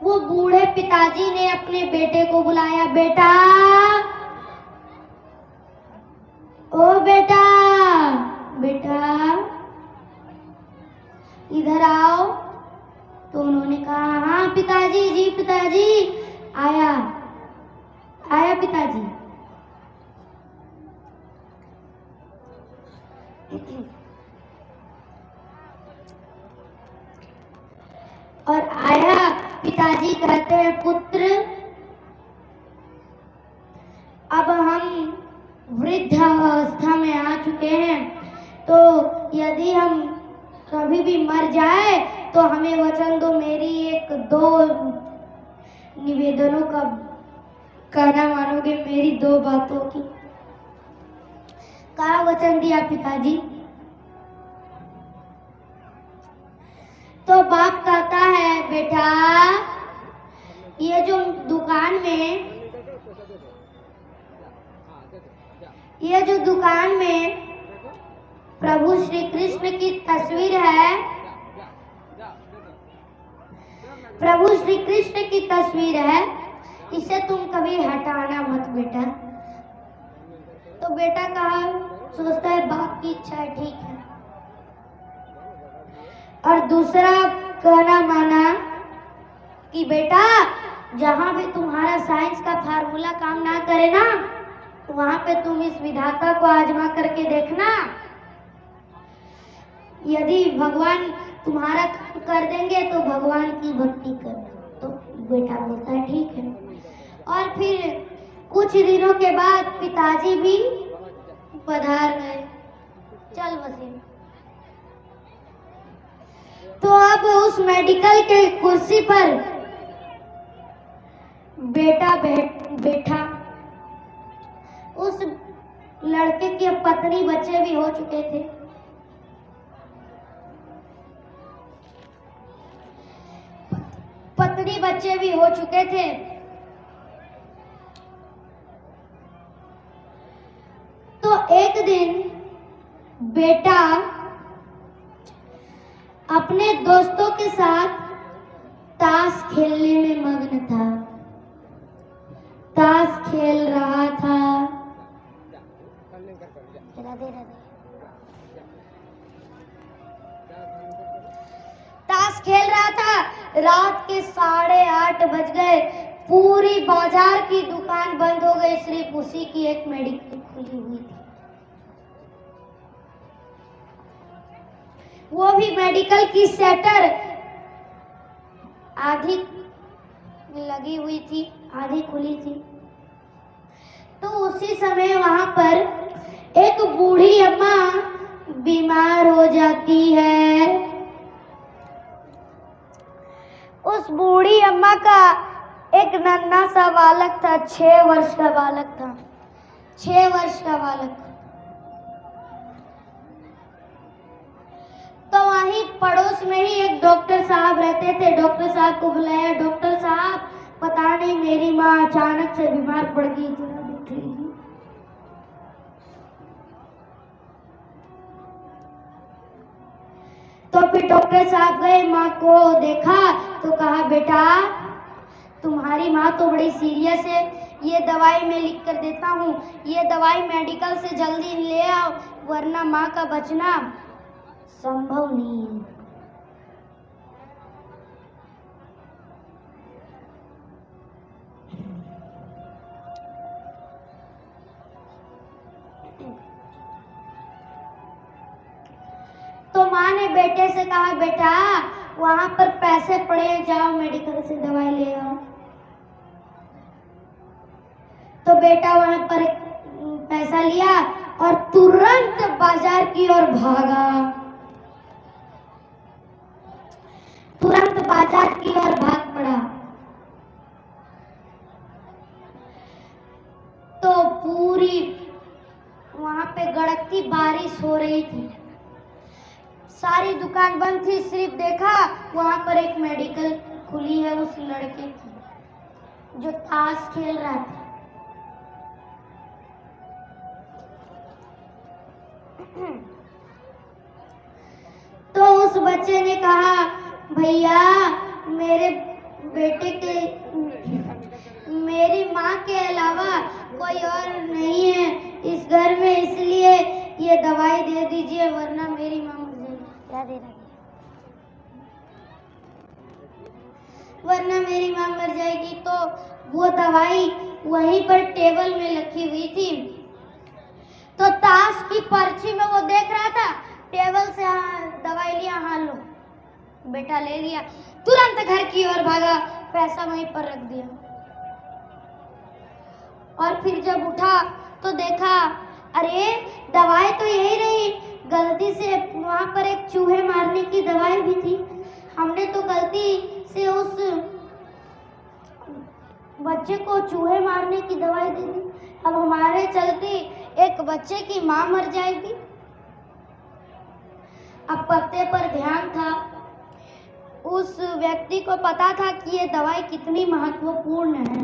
Speaker 2: वो बूढ़े पिताजी ने अपने बेटे को बुलाया, बेटा, ओ बेटा, बेटा इधर आओ। तो उन्होंने कहा, हाँ पिताजी, जी पिताजी, आया आया पिताजी। और आया पिताजी कहते हैं, पुत्र अब हम वृद्ध अवस्था में आ चुके हैं, तो यदि हम कभी भी मर जाए तो हमें वचन दो, मेरी एक दो निवेदनों का कहना मानोगे, मेरी दो बातों की। क्या वचन दिया पिताजी? तो बाप कहता है, बेटा ये जो दुकान में ये जो दुकान में प्रभु श्री कृष्ण की तस्वीर है, प्रभु श्री कृष्ण की तस्वीर है, इसे तुम कभी हटाना मत बेटा। तो बेटा कहा, सोचता है बाप की इच्छा है, ठीक है। और दूसरा कहना माना कि बेटा जहां भी तुम्हारा साइंस का फार्मूला काम ना करे ना, तो वहां पे तुम इस विधाता को आजमा करके देखना, यदि भगवान तुम्हारा काम कर देंगे तो भगवान की भक्ति करना। तो बेटा बोलता है ठीक है। और फिर कुछ दिनों के बाद पिताजी भी पधार गए, चल वसीम। तो अब उस मेडिकल के कुर्सी पर बेटा बैठा। उस लड़के की पत्नी बच्चे भी हो चुके थे। पत्नी बच्चे भी हो चुके थे। तो एक दिन बेटा अपने दोस्तों के साथ ताश खेलने में मग्न था, ताश खेल रहा था। ताश खेल रहा था। रात के 8:30 बज गए। पूरी बाजार की दुकान बंद हो गई, सिर्फ उसी की एक मेडिकल खुली हुई थी। वो भी मेडिकल की शटर आधी लगी हुई थी, आधी खुली थी। तो उसी समय वहां पर एक बूढ़ी अम्मा बीमार हो जाती है। उस बूढ़ी अम्मा का एक नन्हा सा बालक था, 6 वर्ष का बालक था, 6 वर्ष का बालक। तो वहीं पड़ोस में ही एक डॉक्टर साहब रहते थे। डॉक्टर साहब को बुलाया, डॉक्टर साहब पता नहीं मेरी माँ अचानक से बीमार पड़ गई, जरा देख लीजिए। तो फिर डॉक्टर साहब गए, माँ को देखा तो कहा बेटा तुम्हारी माँ तो बड़ी सीरियस है, ये दवाई मैं लिख कर देता हूँ, ये दवाई मेडिकल से जल्दी ले आओ वरना माँ का बचना संभव नहीं है। तो माँ ने बेटे से कहा बेटा वहां पर पैसे पड़े, जाओ मेडिकल से दवाई ले आओ। तो बेटा वहां पर पैसा लिया और तुरंत बाजार की ओर भागा, तुरंत बाजार की ओर भाग पड़ा। तो पूरी वहां पे गड़कती बारिश हो रही थी, सारी दुकान बंद थी, सिर्फ देखा वहां पर एक मेडिकल खुली है उस लड़के की जो ताश खेल रहा था। तो उस बच्चे ने कहा भैया मेरे बेटे के, मेरी माँ के अलावा कोई और नहीं है इस घर में, इसलिए ये दवाई दे दीजिए वरना मेरी माँ मर जाएगी। क्या दे रही है? वरना मेरी माँ मर जाएगी। तो वो दवाई वहीं पर टेबल में रखी हुई थी। तो ताश की पर्ची में वो देख रहा था, टेबल से दवाई लिया, हाँ लो। बेटा ले लिया, तुरंत घर की ओर भागा, पैसा वहीं पर रख दिया। और फिर जब उठा तो देखा अरे दवाई तो यही रही, गलती से वहां पर एक चूहे मारने की दवाई भी थी, हमने तो गलती से उस बच्चे को चूहे मारने की दवाई दे दी। अब हमारे चलते एक बच्चे की माँ मर जाएगी। अब पत्ते पर ध्यान था, उस व्यक्ति को पता था कि ये दवाई कितनी महत्वपूर्ण है।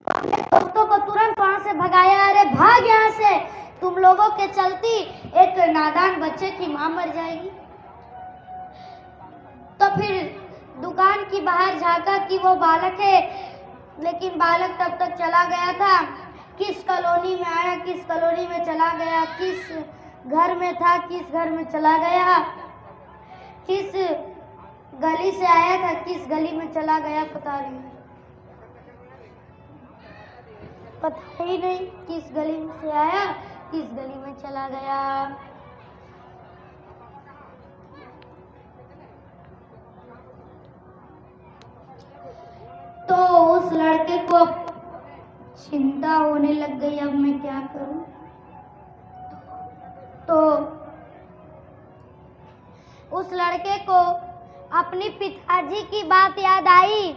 Speaker 2: अपने दोस्तों को तुरंत वहां से से भगाया, अरे भाग यहाँ से, तुम लोगों के चलती एक नादान बच्चे की मां मर जाएगी। तो फिर दुकान की बाहर झांका कि वो बालक है, लेकिन बालक तब तक चला गया था। किस कॉलोनी में आया, किस कॉलोनी में चला गया, किस घर में था, किस घर में चला गया, किस गली से आया था, किस गली में चला गया, पता नहीं, पता ही नहीं किस गली में से आया, किस गली में चला गया। तो उस लड़के को चिंता होने लग गई, अब मैं क्या करूं। तो उस लड़के को अपने पिताजी की बात याद आई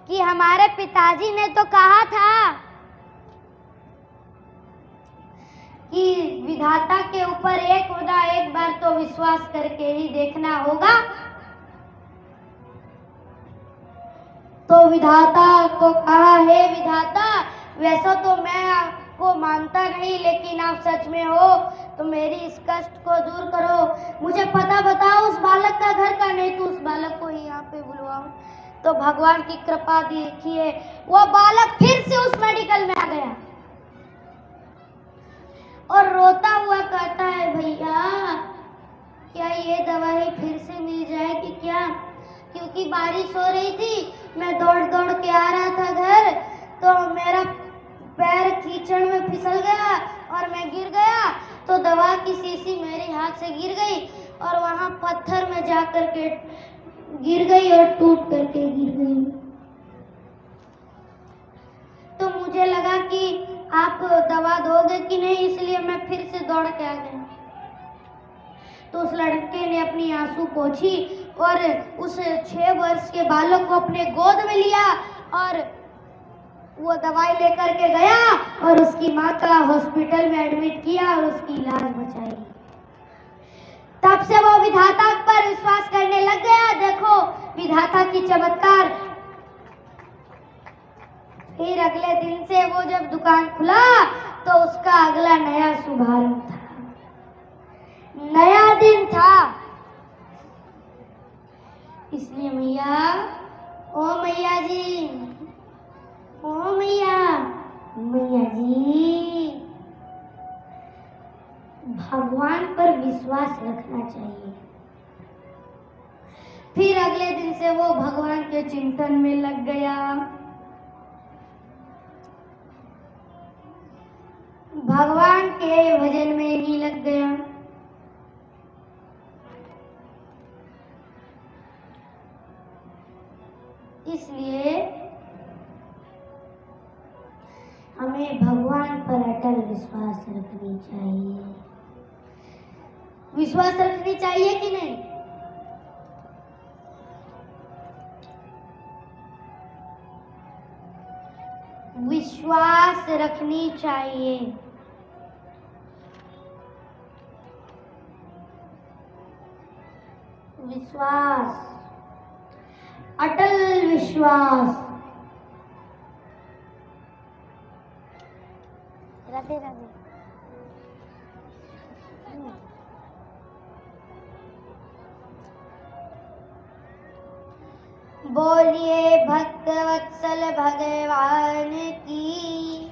Speaker 2: कि हमारे पिताजी ने तो कहा था कि विधाता के ऊपर एक खुदा, एक बार तो विश्वास करके ही देखना होगा। तो विधाता को कहा, हे विधाता, वैसा तो मैं आपको मानता नहीं, लेकिन आप सच में हो तो मेरी इस कष्ट को दूर करो, मुझे पता बताओ उस बालक का घर का, नहीं तो उस बालक को ही यहाँ पे बुलवाओ। तो भगवान की कृपा देखिए, वो बालक फिर से उस मेडिकल में आ गया और रोता हुआ कहता है, भैया क्या ये दवाई फिर से मिल जाएगी क्या, क्योंकि बारिश हो रही थी, मैं दौड़ दौड़ के आ रहा था घर, तो मेरा पैर कीचड़ में फिसल गया और मैं गिर गया, तो दवा की शीशी मेरे हाथ से गिर गई और वहां पत्थर में जा करके गिर गई और टूट करके गिर गई। तो मुझे लगा कि आप दवा दोगे कि नहीं, इसलिए मैं फिर से दौड़ के आ गया। तो उस लड़के ने अपनी आंसू पोंछी और उस 6 वर्ष के बालक को अपने गोद में लिया और वो दवाई लेकर के गया और उसकी माँ का हॉस्पिटल में एडमिट किया और उसकी इलाज बचाई। तब से वो विधाता पर विश्वास करने लग गया। देखो विधाता की चमत्कार। फिर अगले दिन से वो जब दुकान खुला तो उसका अगला नया शुभारंभ था, नया दिन था। इसलिए मैया, ओ मैया जी, ओ मैया, मैया जी, भगवान पर विश्वास रखना चाहिए। फिर अगले दिन से वो भगवान के चिंतन में लग गया। भगवान के भजन में ही लग गया। इसलिए हमें भगवान पर अटल विश्वास रखनी चाहिए। विश्वास रखनी चाहिए कि नहीं? विश्वास रखनी चाहिए। विश्वास, अटल विश्वास। राधे राधे। बोलिए भक्त वत्सल भगवान की।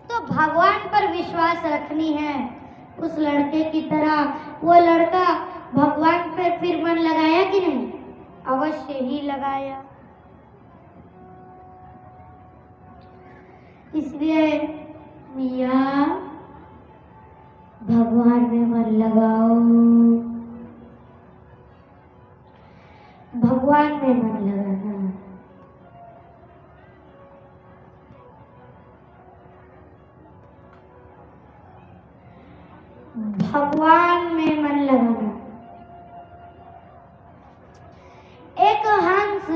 Speaker 2: तो भगवान पर विश्वास रखनी है उस लड़के की तरह। वो लड़का भगवान पर फिर मन लगाया कि नहीं? अवश्य ही लगाया। इसलिए मिया भगवान में मन लगाओ, भगवान में मन लगाना। भगवान में मन लगाना। एक हंस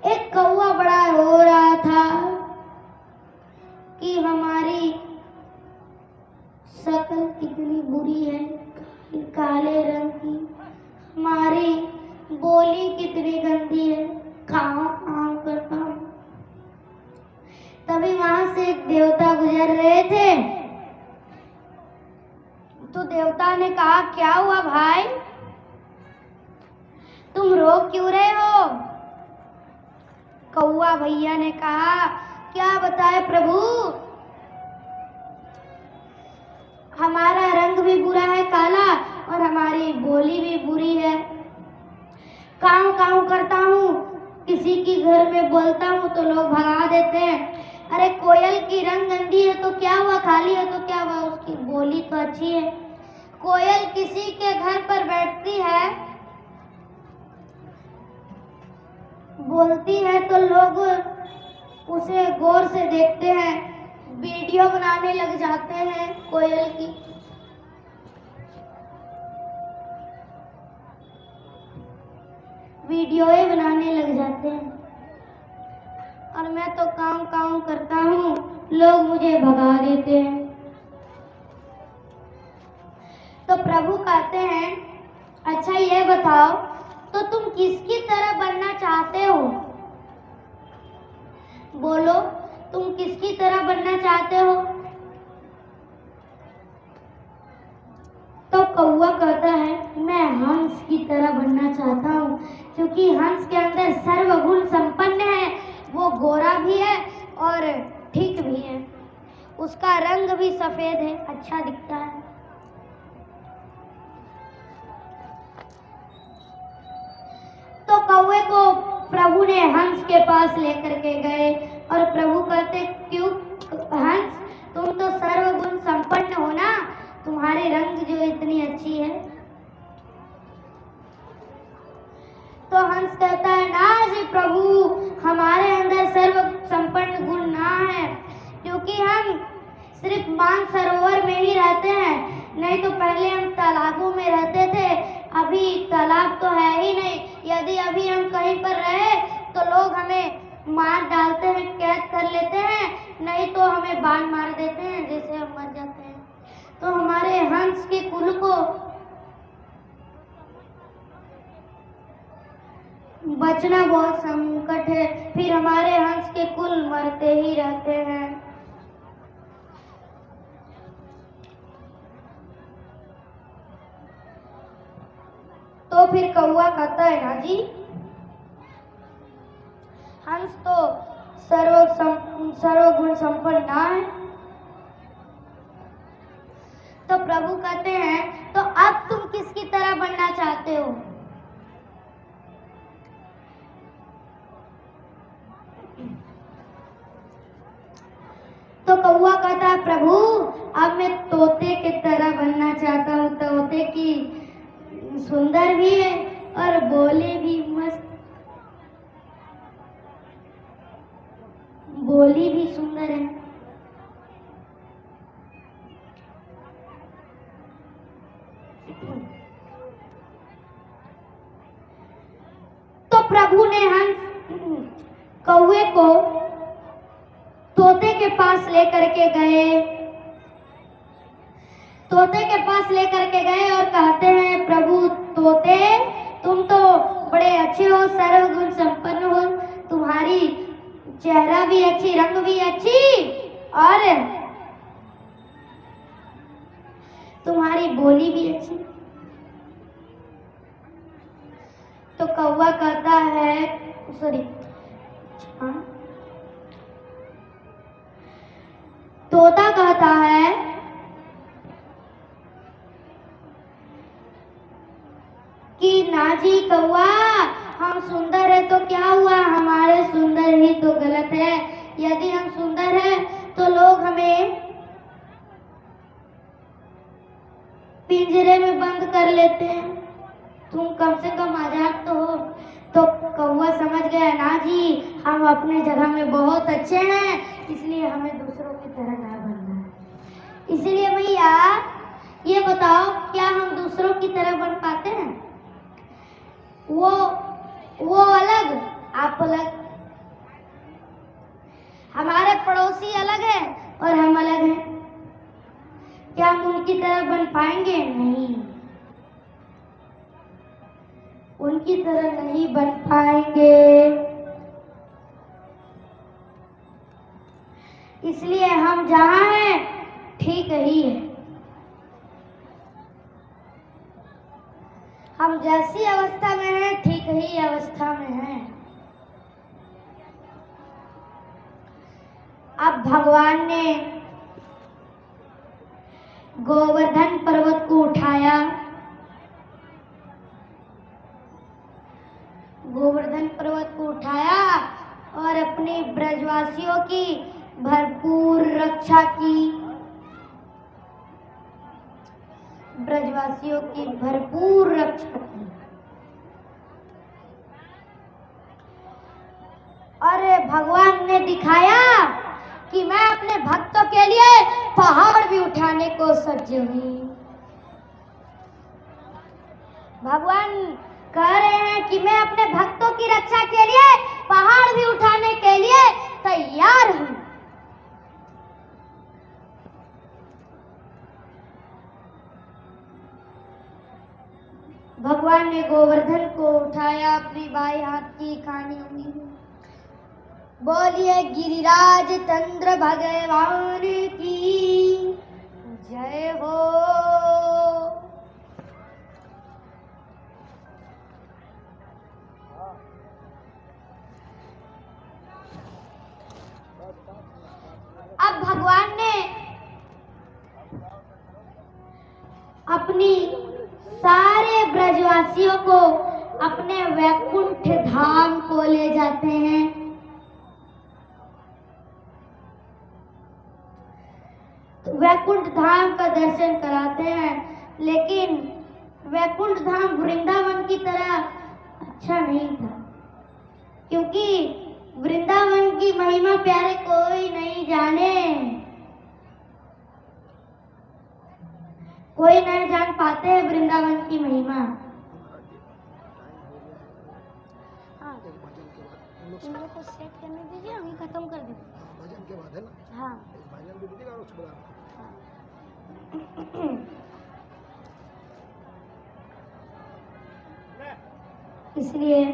Speaker 2: एक कौवा बड़ा रो रहा था। कहा, क्या हुआ भाई, तुम रो क्यों रहे हो? कौवा भैया ने कहा, क्या बताए प्रभु, हमारा रंग भी बुरा है काला और हमारी बोली भी बुरी है। काऊ काऊ करता हूँ, किसी की घर में बोलता हूँ तो लोग भगा देते हैं। अरे कोयल की रंग गंदी है तो क्या हुआ, खाली है तो क्या हुआ, उसकी बोली तो अच्छी है। कोयल किसी के घर पर बैठती है, बोलती है तो लोग उसे गौर से देखते हैं, वीडियो बनाने लग जाते हैं कोयल की। वीडियोएं बनाने लग जाते हैं और मैं तो काम काम करता हूँ, लोग मुझे भगा देते हैं। तो प्रभु कहते हैं, अच्छा ये बताओ तो तुम किसकी तरह बनना चाहते हो? बोलो, तुम किसकी तरह बनना चाहते हो? तो कौवा कहता है, मैं हंस की तरह बनना चाहता हूँ, क्योंकि हंस के अंदर सर्वगुण संपन्न है। वो गोरा भी है और ठीक भी है, उसका रंग भी सफेद है, अच्छा दिखता है। तो कौवे को प्रभु ने हंस के पास लेकर के गए और प्रभु कहते, क्यों हंस, तुम तो सर्वगुण संपन्न हो ना, तुम्हारे रंग जो इतनी अच्छी है। तो हंस कहता है, ना जी प्रभु, हमारे अंदर सर्व संपन्न गुण ना है, क्योंकि हम सिर्फ मानसरोवर में ही रहते हैं, नहीं तो पहले हम तालाबों में रहते थे, अभी तालाब तो है ही नहीं। यदि अभी हम कहीं पर रहे तो लोग हमें मार डालते हैं, कैद कर लेते हैं, नहीं तो हमें बाण मार देते हैं, जैसे हम मर जाते हैं। तो हमारे हंस के कुल को बचना बहुत संकट है, फिर हमारे हंस के कुल मरते ही रहते हैं। तो फिर कौवा कहता है, ना जी, हंस तो सर्वगुण संपन्न ना है। तो प्रभु कहते हैं, तो अब तुम किसकी तरह बनना चाहते हो? तो कौवा कहता है, प्रभु अब मैं तोते की तरह बनना चाहता हूँ। तोते की सुंदर भी है और बोले भी मस्त, बोली भी सुंदर है। तो प्रभु ने कौवे को तोते के पास लेकर के गए, तोते के पास लेकर के गए और कहते हैं, प्रभु तोते, तुम तो बड़े अच्छे हो, सर्वगुण संपन्न हो, तुम्हारी चेहरा भी अच्छी, रंग भी अच्छी और तुम्हारी बोली भी अच्छी। तो कौवा कहता है, सॉरी, तोता कहता है कि ना जी कौवा, हम सुंदर है तो क्या हुआ, हमारे सुंदर ही तो गलत है। यदि हम सुंदर है तो लोग हमें पिंजरे में बंद कर लेते हैं, तुम कम से कम आजाद तो हो। तो कौवा समझ गया, ना जी, हम अपने जगह में बहुत अच्छे हैं, इसलिए हमें दूसरों की तरह ना बनना है। इसलिए भैया ये बताओ, क्या हम दूसरों की तरह बन पाते हैं? वो अलग, आप अलग, हमारे पड़ोसी अलग है और हम अलग हैं, क्या हम उनकी तरह बन पाएंगे? नहीं, उनकी तरह नहीं बन पाएंगे। इसलिए हम जहां हैं ठीक ही है। हम जैसी अवस्था में हैं ठीक ही अवस्था में हैं। अब भगवान ने गोवर्धन पर्वत को उठाया, गोवर्धन पर्वत को उठाया और अपने ब्रजवासियों की भरपूर रक्षा की, ब्रजवासियों की भरपूर रक्षा की। और भगवान ने दिखाया कि मैं अपने भक्तों के लिए पहाड़ भी उठाने को सज्ज हूं। भगवान कह रहे हैं कि मैं अपने भक्तों की रक्षा के लिए पहाड़ भी उठाने के लिए तैयार हूं। भगवान ने गोवर्धन को उठाया अपनी बाएं हाथ की कानी उंगली में। बोलिए गिरिराज चंद्र भगवान की जय हो। अब भगवान ने अपनी सारे ब्रजवासियों को अपने वैकुंठ धाम को ले जाते हैं। वैकुंठ धाम का दर्शन कराते हैं, लेकिन वैकुंठ धाम वृंदावन की तरह अच्छा नहीं था, क्योंकि वृंदावन की महिमा प्यारे कोई नहीं जाने, कोई नहीं जान पाते हैं वृंदावन की महिमा। हाँ, इन लोगों को सेट करने दीजिए, हम खत्म कर देंगे
Speaker 3: भजन के बाद है ना।
Speaker 2: हाँ,
Speaker 3: भजन भी दीजिएगा उसके बाद।
Speaker 2: इसलिए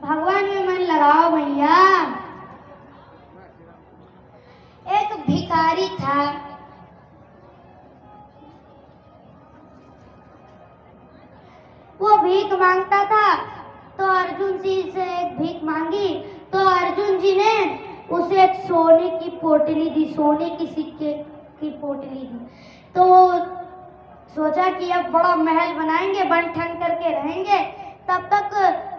Speaker 2: भगवान में मन लगाओ भैया। एक भिखारी था, वो भीख मांगता था, तो अर्जुन जी से एक भीख मांगी, तो अर्जुन जी ने उसे एक सोने की पोटली दी, सोने की सिक्के की पोटली दी। तो सोचा कि अब बड़ा महल बनाएंगे, बन ठन करके रहेंगे। तब तक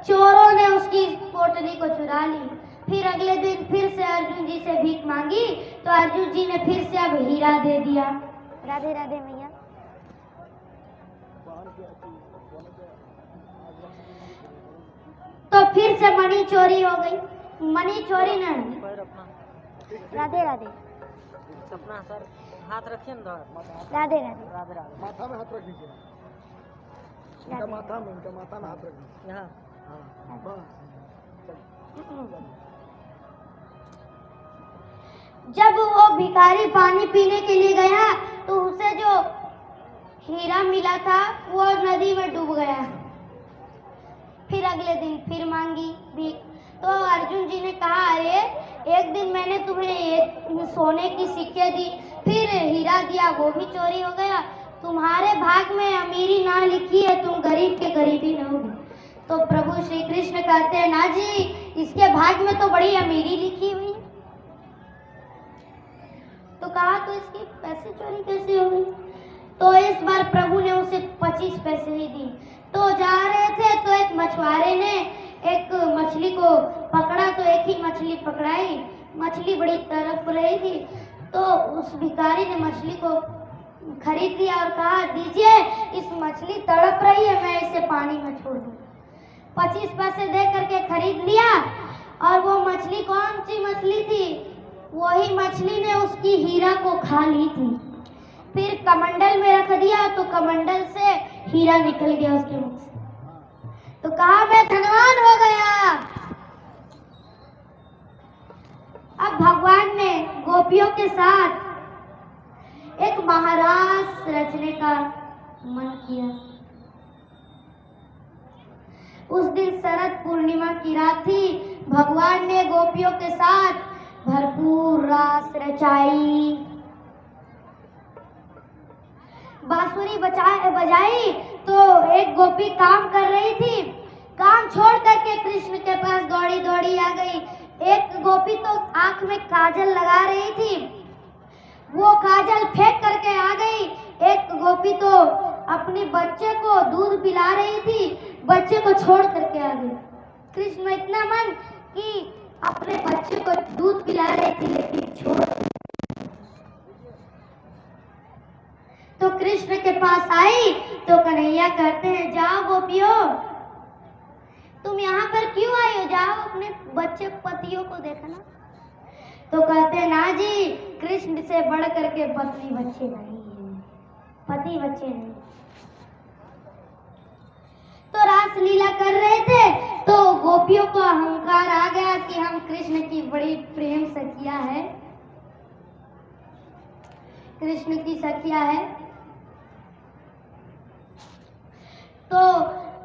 Speaker 2: चोरों ने उसकी पोटली को चुरा ली। फिर अगले दिन फिर से अर्जुन जी से भीख मांगी, तो अर्जुन जी ने फिर से अब हीरा दे दिया। राधे राधे मैया। तो फिर से मणि चोरी हो गई, मणि चोरी नहीं। राधे राधे।
Speaker 4: सपना सर हाथ रखिए ना।
Speaker 2: राधे राधे।
Speaker 4: राधे राधे।
Speaker 3: माथा में हाथ रख दीजिए, इनका माथा में हाथ रख दीजिए।
Speaker 4: यहाँ
Speaker 3: हाँ बस।
Speaker 2: जब वो भिखारी पानी पीने के लिए गया, तो उसे जो हीरा मिला था वो नदी में डूब गया। फिर अगले दिन फिर मांगी भीख, तो अर्जुन जी ने कहा, अरे एक दिन मैंने तुम्हें एक सोने की सिक्के दी, फिर हीरा दिया, वो भी चोरी हो गया। तुम्हारे भाग में अमीरी ना लिखी है, तुम गरीब के गरीबी रहोगे। तो प्रभु श्री कृष्ण कहते हैं, ना जी, इसके भाग में तो बड़ी अमीरी लिखी हुई है। तो कहा, तो इसकी पैसे चोरी कैसे हो गई? तो इस बार प्रभु ने उसे 25 पैसे ही दी। तो जा रहे थे, तो एक मछुआरे ने एक मछली को पकड़ा, तो एक ही मछली पकड़ाई, मछली बड़ी तड़प रही थी। तो उस भिखारी ने मछली को खरीद लिया और कहा, दीजिए, इस मछली तड़प रही है, मैं इसे पानी में छोड़ दूं। 25 पैसे दे करके खरीद लिया। और वो मछली कौन सी मछली थी? वही मछली ने उसकी हीरा को खा ली थी। फिर कमंडल में रख दिया, तो कमंडल से हीरा निकल गया उसके मुख से। तो कहा, मैं धनवान हो गया। अब भगवान ने गोपियों के साथ एक महारास रचने का मन किया। उस दिन शरद पूर्णिमा की रात थी। भगवान ने गोपियों के साथ भरपूर रास रचाई। बांसुरी बजाई तो एक गोपी काम कर रही थी। काम छोड़ करके कृष्ण के पास दौड़ी दौड़ी आ गई। एक गोपी तो आंख में काजल लगा रही थी, वो काजल फेंक करके आ गई। एक गोपी तो अपने बच्चे को दूध पिला रही थी, बच्चे को छोड़ करके आ गई। कृष्ण में इतना मन कि अपने बच्चे को दूध पिला रही थी लेकिन छोड़। तो कृष्ण के पास आई तो कन्हैया कहते हैं, जाओ गोपियों, तुम यहाँ पर क्यों आई हो, जाओ अपने बच्चे पतियों को देखना। तो कहते हैं, ना जी, कृष्ण से बढ़ करके पत्नी बच्चे नहीं है, पति बच्चे नहीं। तो रास लीला कर रहे थे तो गोपियों को अहंकार आ गया कि हम कृष्ण की बड़ी प्रेम सखिया है, कृष्ण की सखिया है। तो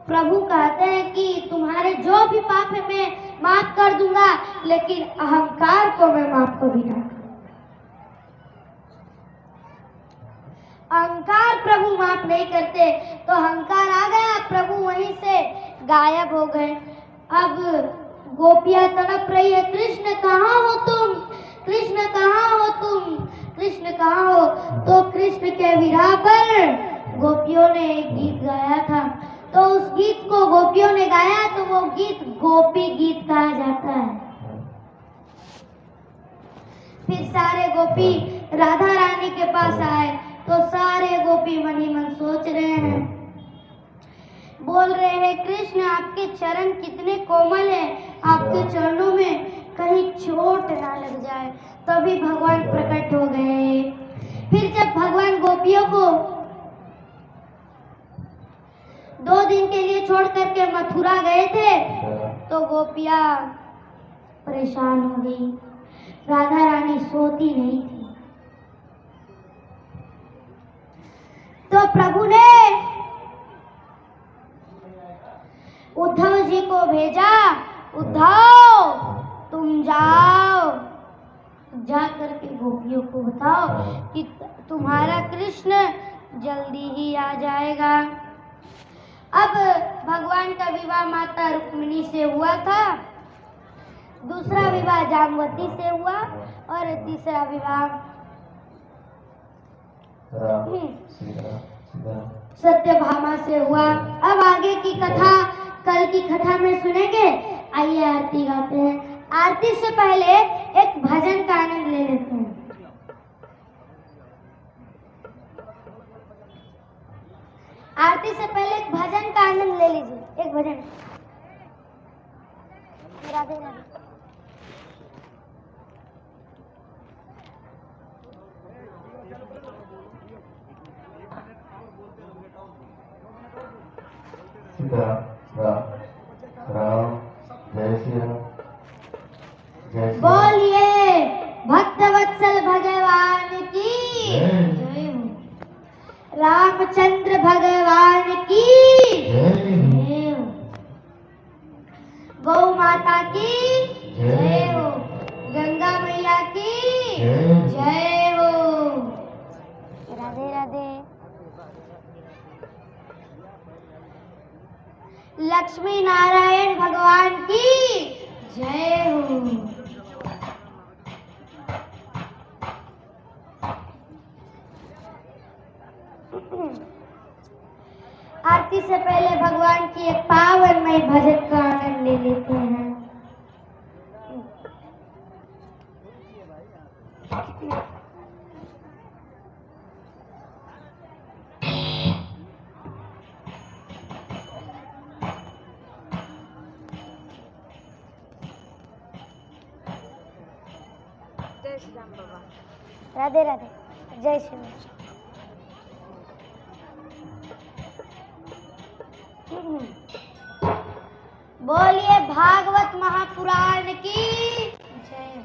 Speaker 2: प्रभु कहते हैं कि तुम्हारे जो भी पाप है मैं माफ कर दूंगा, लेकिन अहंकार को मैं माफ कभी ना करूंगा। अहंकार प्रभु माफ नहीं करते। तो अहंकार आ गया, प्रभु वहीं से गायब हो गए। अब गोपियां तड़प रही है, कृष्ण कहाँ हो तुम, कृष्ण कहाँ हो तुम, कृष्ण कहाँ हो। तो कृष्ण के विरह पर गोपियों ने एक गीत गाया था। तो उस गीत को गोपियों ने गाया तो वो गीत गोपी गीत कहा जाता है। फिर सारे गोपी राधा रानी के पास आए तो सारे गोपी मन ही मन सोच रहे हैं, बोल रहे हैं, कृष्ण आपके चरण कितने कोमल हैं, आपके चरणों में कहीं चोट ना लग जाए। तभी भगवान प्रकट हो गए। फिर जब भगवान गोपियों को 2 दिन के लिए छोड़ करके मथुरा गए थे तो गोपियां परेशान हो गई। राधा रानी सोती नहीं थी। तो प्रभु ने उद्धव जी को भेजा, उद्धव तुम जाओ, जा करके गोपियों को बताओ कि तुम्हारा कृष्ण जल्दी ही आ जाएगा। अब भगवान का विवाह माता रुक्मिणी से हुआ था, दूसरा विवाह जामवती से हुआ और तीसरा विवाह सत्यभामा से हुआ। अब आगे की कथा कल की कथा में सुनेंगे। आइए आरती गाते हैं। आरती से पहले एक भजन का आनंद ले लेते हैं। आरती से पहले एक भजन का आनंद ले लीजिए। एक भजन राधे राधे।
Speaker 5: राम जय श्री राम, जय श्री राम।
Speaker 2: बोलिए भक्तवत्सल भगवान की जय हो। रामचंद्र भगवान की जय हो। गौ माता की जय हो। गंगा मैया की जय हो। राधे राधे। लक्ष्मी नारायण भगवान की जय हो। आरती से पहले भगवान की एक पावनमय भजन का आनंद ले लेते हैं।
Speaker 4: जय श्री राम बाबा।
Speaker 2: राधे राधे। जय श्री राम। बोलिए भागवत महापुराण की जय।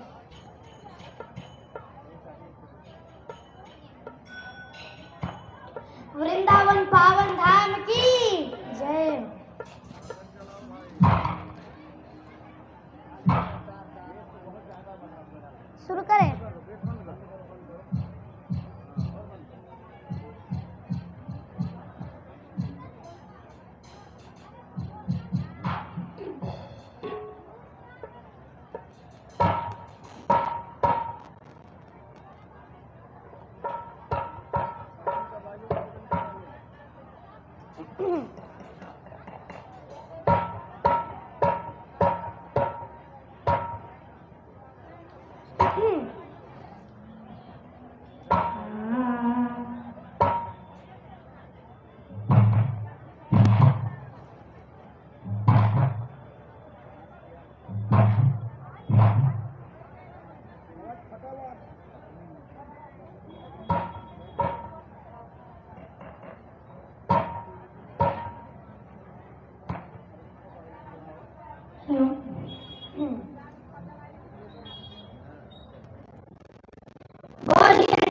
Speaker 2: वृंदावन पावन धाम की जय। शुरू करें। बोलिए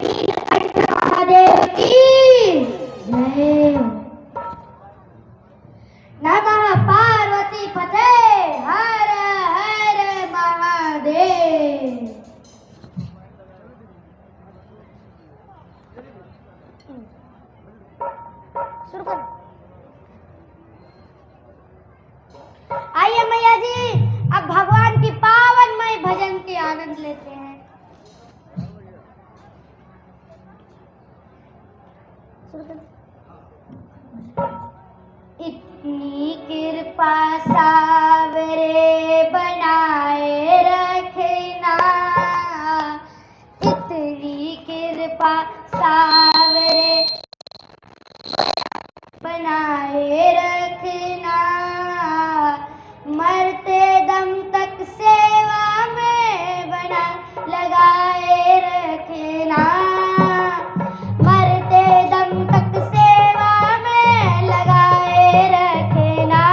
Speaker 2: नीलकंठ महादेव की जय। नमः पार्वती पते हर हर महादेव। शुरू करो। आइए मैया जी, अब भगवान की पावनमय भजन के आनंद लेते हैं। इतनी कृपा सावरे बनाए रखना, इतनी कृपा सावरे बनाए रखना, मरते दम तक सेवा में बना लगाए रखना, मरते दम तक सेवा में लगाए रखना,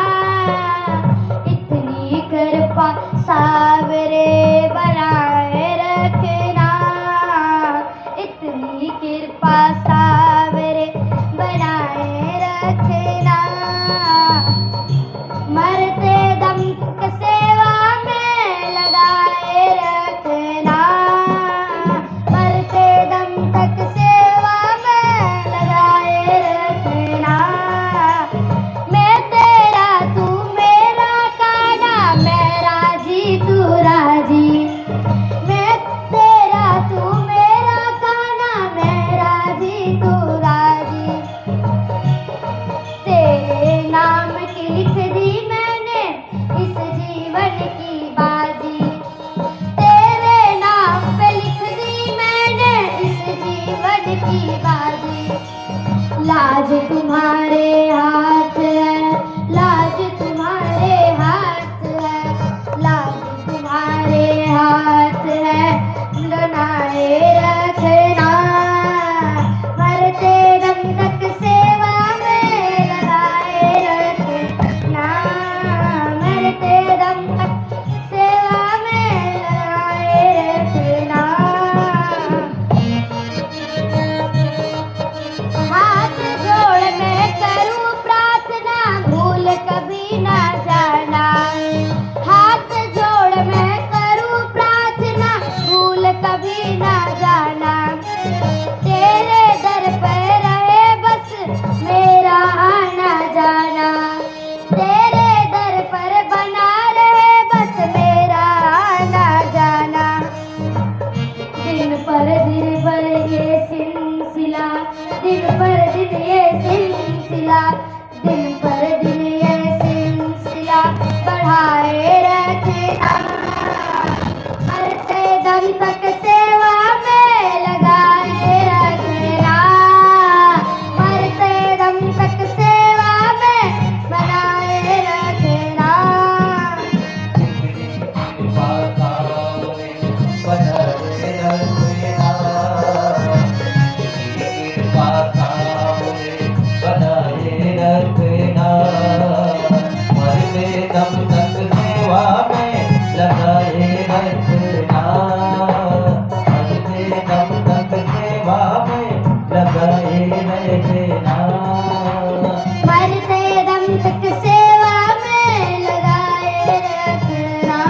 Speaker 2: इतनी कृपा सावरे बनाए रखना, इतनी कृपा सावरे बनाए रखना, मरते दम तक सेवा में लगाए रखना, मरते दम तक सेवा में लगाए रखना, मैं तेरा तू मेरा काना, मैं राजी तू राजी, मैं तेरा तू मेरा काना, मैं राजी तू राजी, तेरे नाम की लिख दी मैंने इस जीवन की बाजी, तेरे नाम पे लिख दी मैंने इस जीवन की बाजी, लाज तुम्हारे हाथ है, लाज तुम्हारे हाथ है, लाज तुम्हारे हाथ है, बनाए रखना, मरते दम तक सेवा में लगाए रखना, मरते दम तक सेवा में लगाए रखना, हाथ जोड़ मैं करूं प्रार्थना, भूल कभी ना जाना, हाथ जोड़ मैं करूं प्रार्थना, भूल कभी ना जाना, तेरे दर पर रहे बस मेरा आना जाना, तेरे दर पर बना रहे बस मेरा आना जाना, दिन पर ये सिलसिला, दिन पर दिन ये सिलसिला, दिन पर दिन ये सिलसिला बढ़ाए रखना, मरते दम तक सेवा में लगाए रखना, मरते दम तक सेवा में बनाए रखना, मरते दम तक सेवा में लगाए रखना,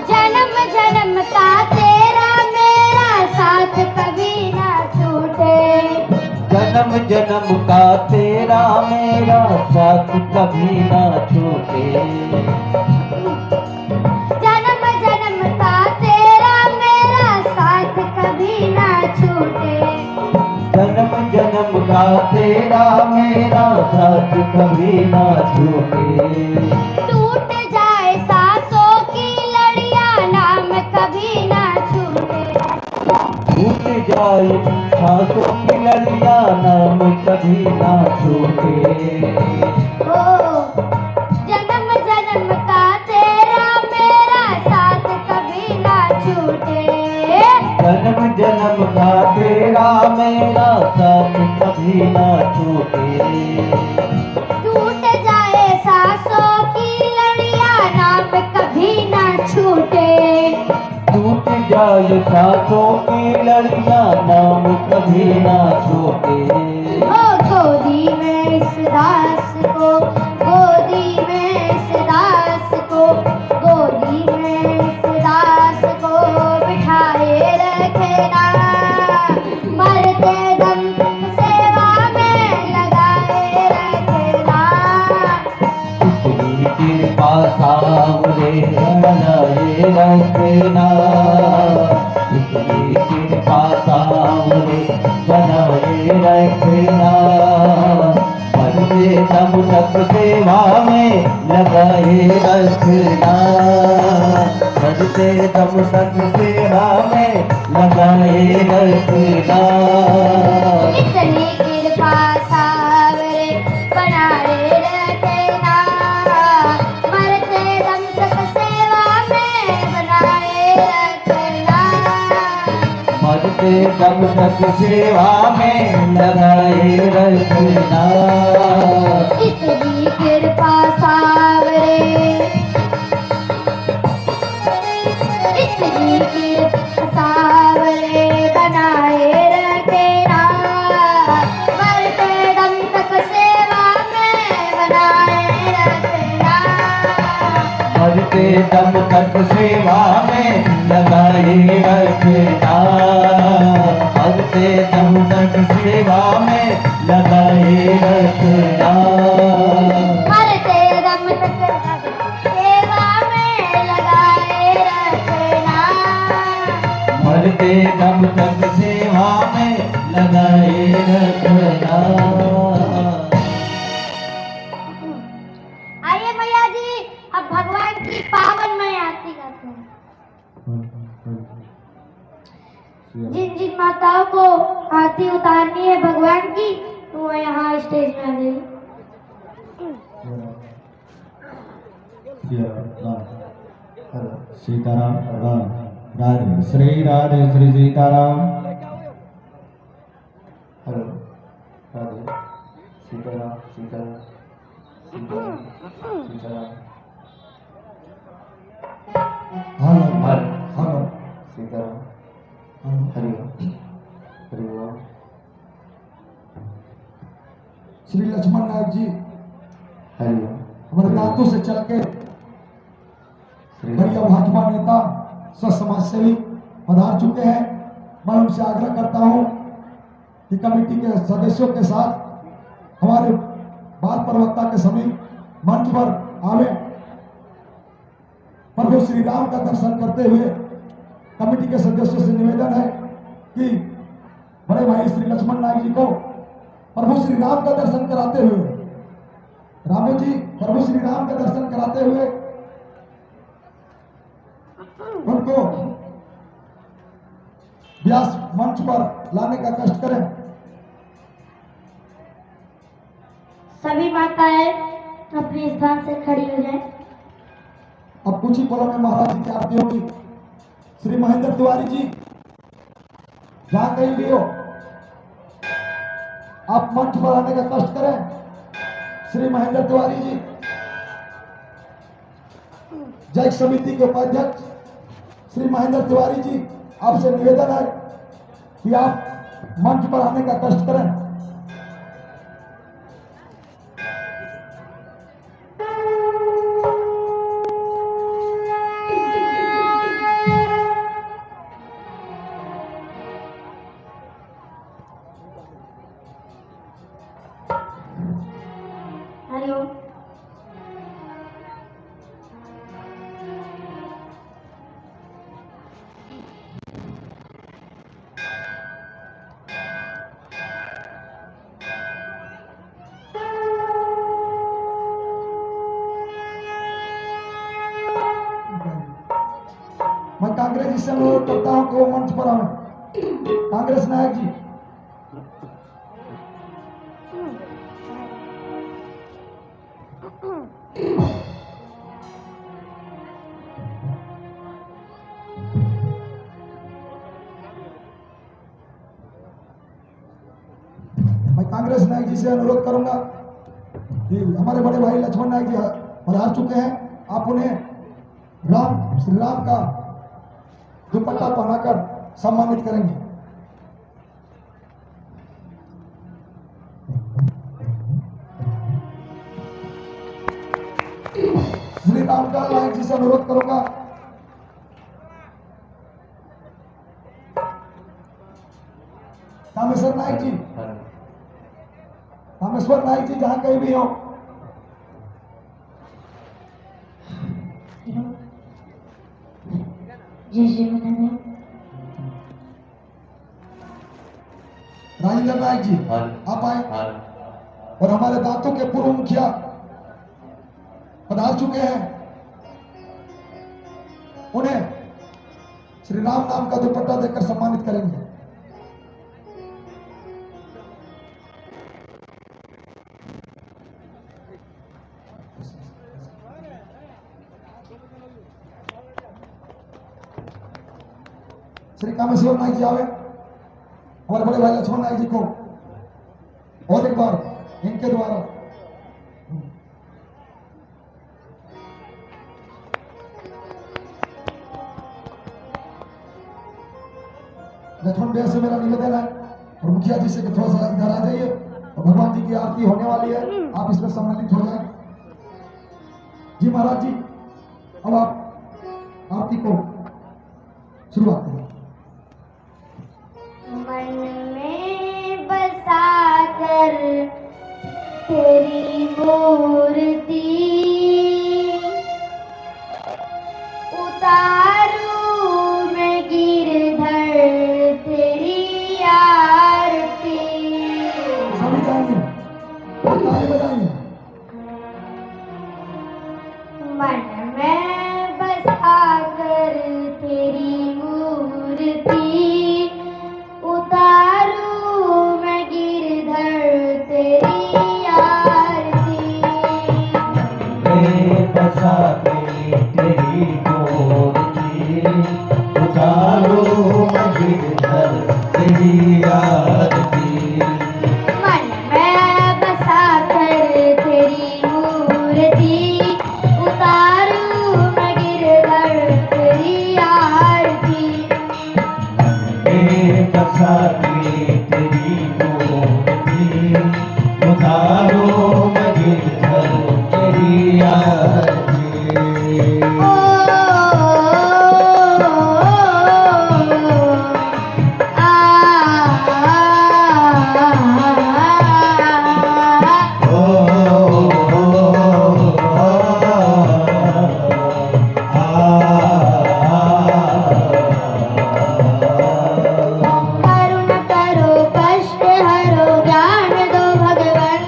Speaker 2: जन्म जन्म का तेरा मेरा साथ कभी ना छूटे,
Speaker 5: जन्म जन्म का तेरा मेरा साथ कभी ना छूटे,
Speaker 2: जन्म जन्म का तेरा मेरा साथ कभी ना छूटे,
Speaker 5: जन्म जन्म का तेरा मेरा साथ कभी ना छूटे,
Speaker 2: टूट जाए सांसों की लड़ियां नाम कभी ना छूटे,
Speaker 5: टूट जाए सांसों की लड़ियां नाम कभी ना छूटे,
Speaker 2: ओ जन्म जन्म का तेरा
Speaker 5: मेरा साथ कभी ना छूटे।
Speaker 2: टूट जाए सांसों की लड़ियां, नाम कभी ना छूटे।
Speaker 5: टूट जाए सांसों की लड़ियां, नाम कभी ना छूटे।
Speaker 2: ओ गोदी में इस दास को, गोदी में इस दास को, गोदी में इस दास को बिठाए रखना। मरते दम तक सेवा में लगाए रखना।
Speaker 5: इतनी कृपा सावरे बनाए रखना। इतनी कृपा सावरे बनाए रखना। मरते दम तक सेवा में लगाए रखना। मरते दम तक सेवा में लगाए रखना।
Speaker 2: इतनी कृपा सावरे बनाए रखना। मरते दम तक सेवा में बनाए रखना।
Speaker 5: मरते दम तक सेवा में लगाए रखना।
Speaker 2: इतनी कृपा सावरे, इतनी कृपा सावरे बनाए रखना। मरते दम तक सेवा में बनाए रखना।
Speaker 5: मरते दम तक सेवा में लगाए रखना। मरते दम तक सेवा में लगाए रखना।
Speaker 2: मरते दम तक सेवा में लगाए रखना।
Speaker 5: मरते दम तक सेवा में लगाए रखना।
Speaker 2: आइए भैया जी, अब भगवान की पावनमय आरती करते हैं। जिन जिन माताओं को आरती उतारनी है भगवान की, वो यहाँ स्टेज में आ जाइए।
Speaker 1: सीताराम राम राधे श्री राधे श्री सीताराम।
Speaker 5: हेलो राधे सीताराम सीताराम सीताराम सीताराम।
Speaker 1: हेलो
Speaker 5: हर
Speaker 1: हेलो
Speaker 5: सीताराम
Speaker 1: हेलो।
Speaker 5: हरि ओम हरि ओम।
Speaker 1: श्री लक्ष्मण नायक जी
Speaker 5: हरि ओम।
Speaker 1: हमारे दांतों से चल के
Speaker 5: श्री
Speaker 1: बढ़िया भाजपा नेता स्व समाज सेवी पधार चुके हैं। मैं उनसे आग्रह करता हूं कि कमेटी के सदस्यों के साथ हमारे बाल प्रवक्ता के समीप मंच पर आवे। प्रभु श्री राम का दर्शन करते हुए कमेटी के सदस्यों से निवेदन है कि बड़े भाई श्री लक्ष्मण नायक जी को प्रभु श्री राम का दर्शन कराते हुए, रामू जी प्रभु श्री राम का दर्शन कराते हुए उनको व्यास मंच पर लाने का कष्ट करें।
Speaker 2: सभी माताएं अपने स्थान से खड़ी हो जाएं।
Speaker 1: अब कुछ ही पलों में महाराज जी की आरती होगी। श्री महेंद्र तिवारी जी जहां कहीं भी हो, आप मंच पर आने का कष्ट करें। श्री महेंद्र तिवारी जी जय समिति के उपाध्यक्ष श्री महेंद्र तिवारी जी, आपसे निवेदन है कि आप मंच पर आने का कष्ट करें।
Speaker 2: हरिओम।
Speaker 1: मैं कांग्रेस जी से अनुरोध करता हूं कि वो मंच पर आए। कांग्रेस नायक जी नरेश नायक जी से अनुरोध करूंगा कि हमारे बड़े भाई लक्ष्मण नायक जी पधार चुके हैं, आप उन्हें श्री राम का दुपट्टा पहनाकर सम्मानित करेंगे। श्री रामलाल नायक जी से अनुरोध करूंगा कामेश्वर नायक जी, कामेश्वर नायक जी जहां कहीं भी हो, राजेंद्र नायक जी आप आए और हमारे दांतों के पूर्व मुखिया पधार चुके हैं, उन्हें श्री राम नाम का दुपट्टा देकर सम्मानित करेंगे। श्री कामेश्वर नायक जी आवे, हमारे बड़े भाई लक्ष्मण नायक जी को और एक बार इनके द्वारा लक्ष्मण भैया से मेरा निवेदन है और मुखिया जी से कि थोड़ा सा इधर आ जाइए और भगवान जी की आरती होने वाली है, आप इसमें सम्मिलित हो जाए। जी महाराज जी, अब आप आरती को शुरुआत करें।
Speaker 2: मन में बसा कर तेरी मूर्ति उतारूं मैं गिरधर तेरी आरती।
Speaker 1: सभी जाएंगे और ताली बजाएंगे।
Speaker 2: मन में बसा कर तेरी मूर्ति उतारूं मैं गिरधर तेरी आरती।
Speaker 5: बसा तेरी मूर्ति उतारो गिरधर तेरी आरती।
Speaker 2: मन में बसा कर तेरी मूर्ति उतारूं मैं गिरधर तेरी आरती।
Speaker 5: बसा तेरी मूर्ति उतारो गिरधर तेरी आरती।
Speaker 2: करुण करो कष्ट हरो ज्ञान दो भगवन,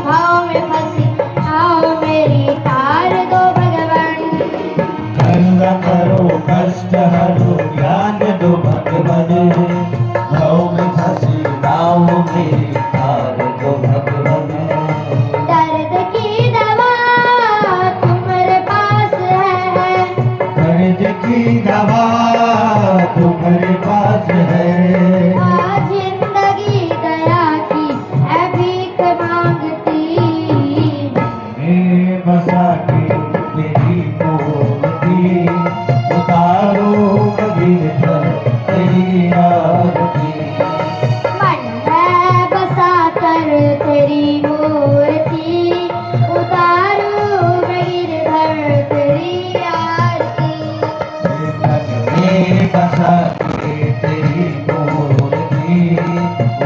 Speaker 2: भाव में फंसी आओ मेरी तार दो भगवन।
Speaker 5: करुणा करो कष्ट हरो ज्ञान दो भगवन, भाव में फंसी नाव मेरी तार दो भगवन।
Speaker 2: दर्द की दवा तुम्हारे पास है,
Speaker 5: दर्द की दवा तुम्हारे पास है।
Speaker 2: आज जिंदगी दया की है भीख मांगती।
Speaker 5: मैं बसा के तेरी मूर्ति उतारो गिरधर तेरी आरती।
Speaker 2: मन में बसा कर तेरी मूर्ति उतारूं मैं गिरधर तेरी आरती।
Speaker 5: मैं बसा के तेरी मूर्ति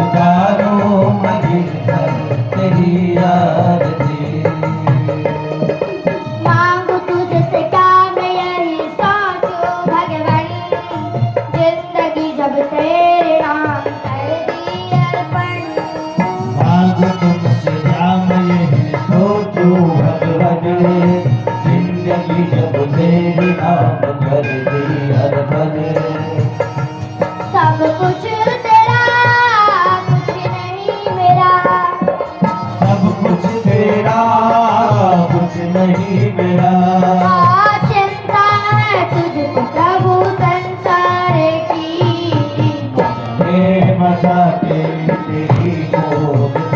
Speaker 5: उतारो गिरधर तेरी आरती।
Speaker 2: मांगू तुझसे क्या मैं यही सोचूं भगवन, जिंदगी जब तेरे नाम कर दी अर्पण।
Speaker 5: मांग तुमसे जाम यही सोचो भगवन, जिंदगी जब तेरे नाम कर दी अर्पण।
Speaker 2: सब कुछ तेरा कुछ नहीं मेरा,
Speaker 5: सब कुछ तेरा कुछ नहीं मेरा।
Speaker 2: चिंता है तुझको प्रभु संसार की।
Speaker 5: मैं बसा के तेरी मूर्ति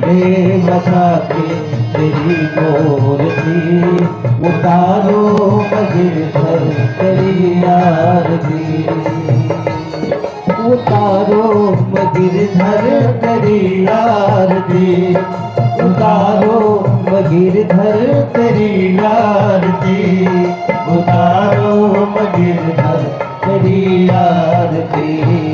Speaker 5: बेवसाखी तेरी मूर्ति उतारो गिरधर तेरी आरती उतारो गिरधर तेरी आरती उतारो गिरधर तेरी आरती उतारो गिरधर तेरी आरती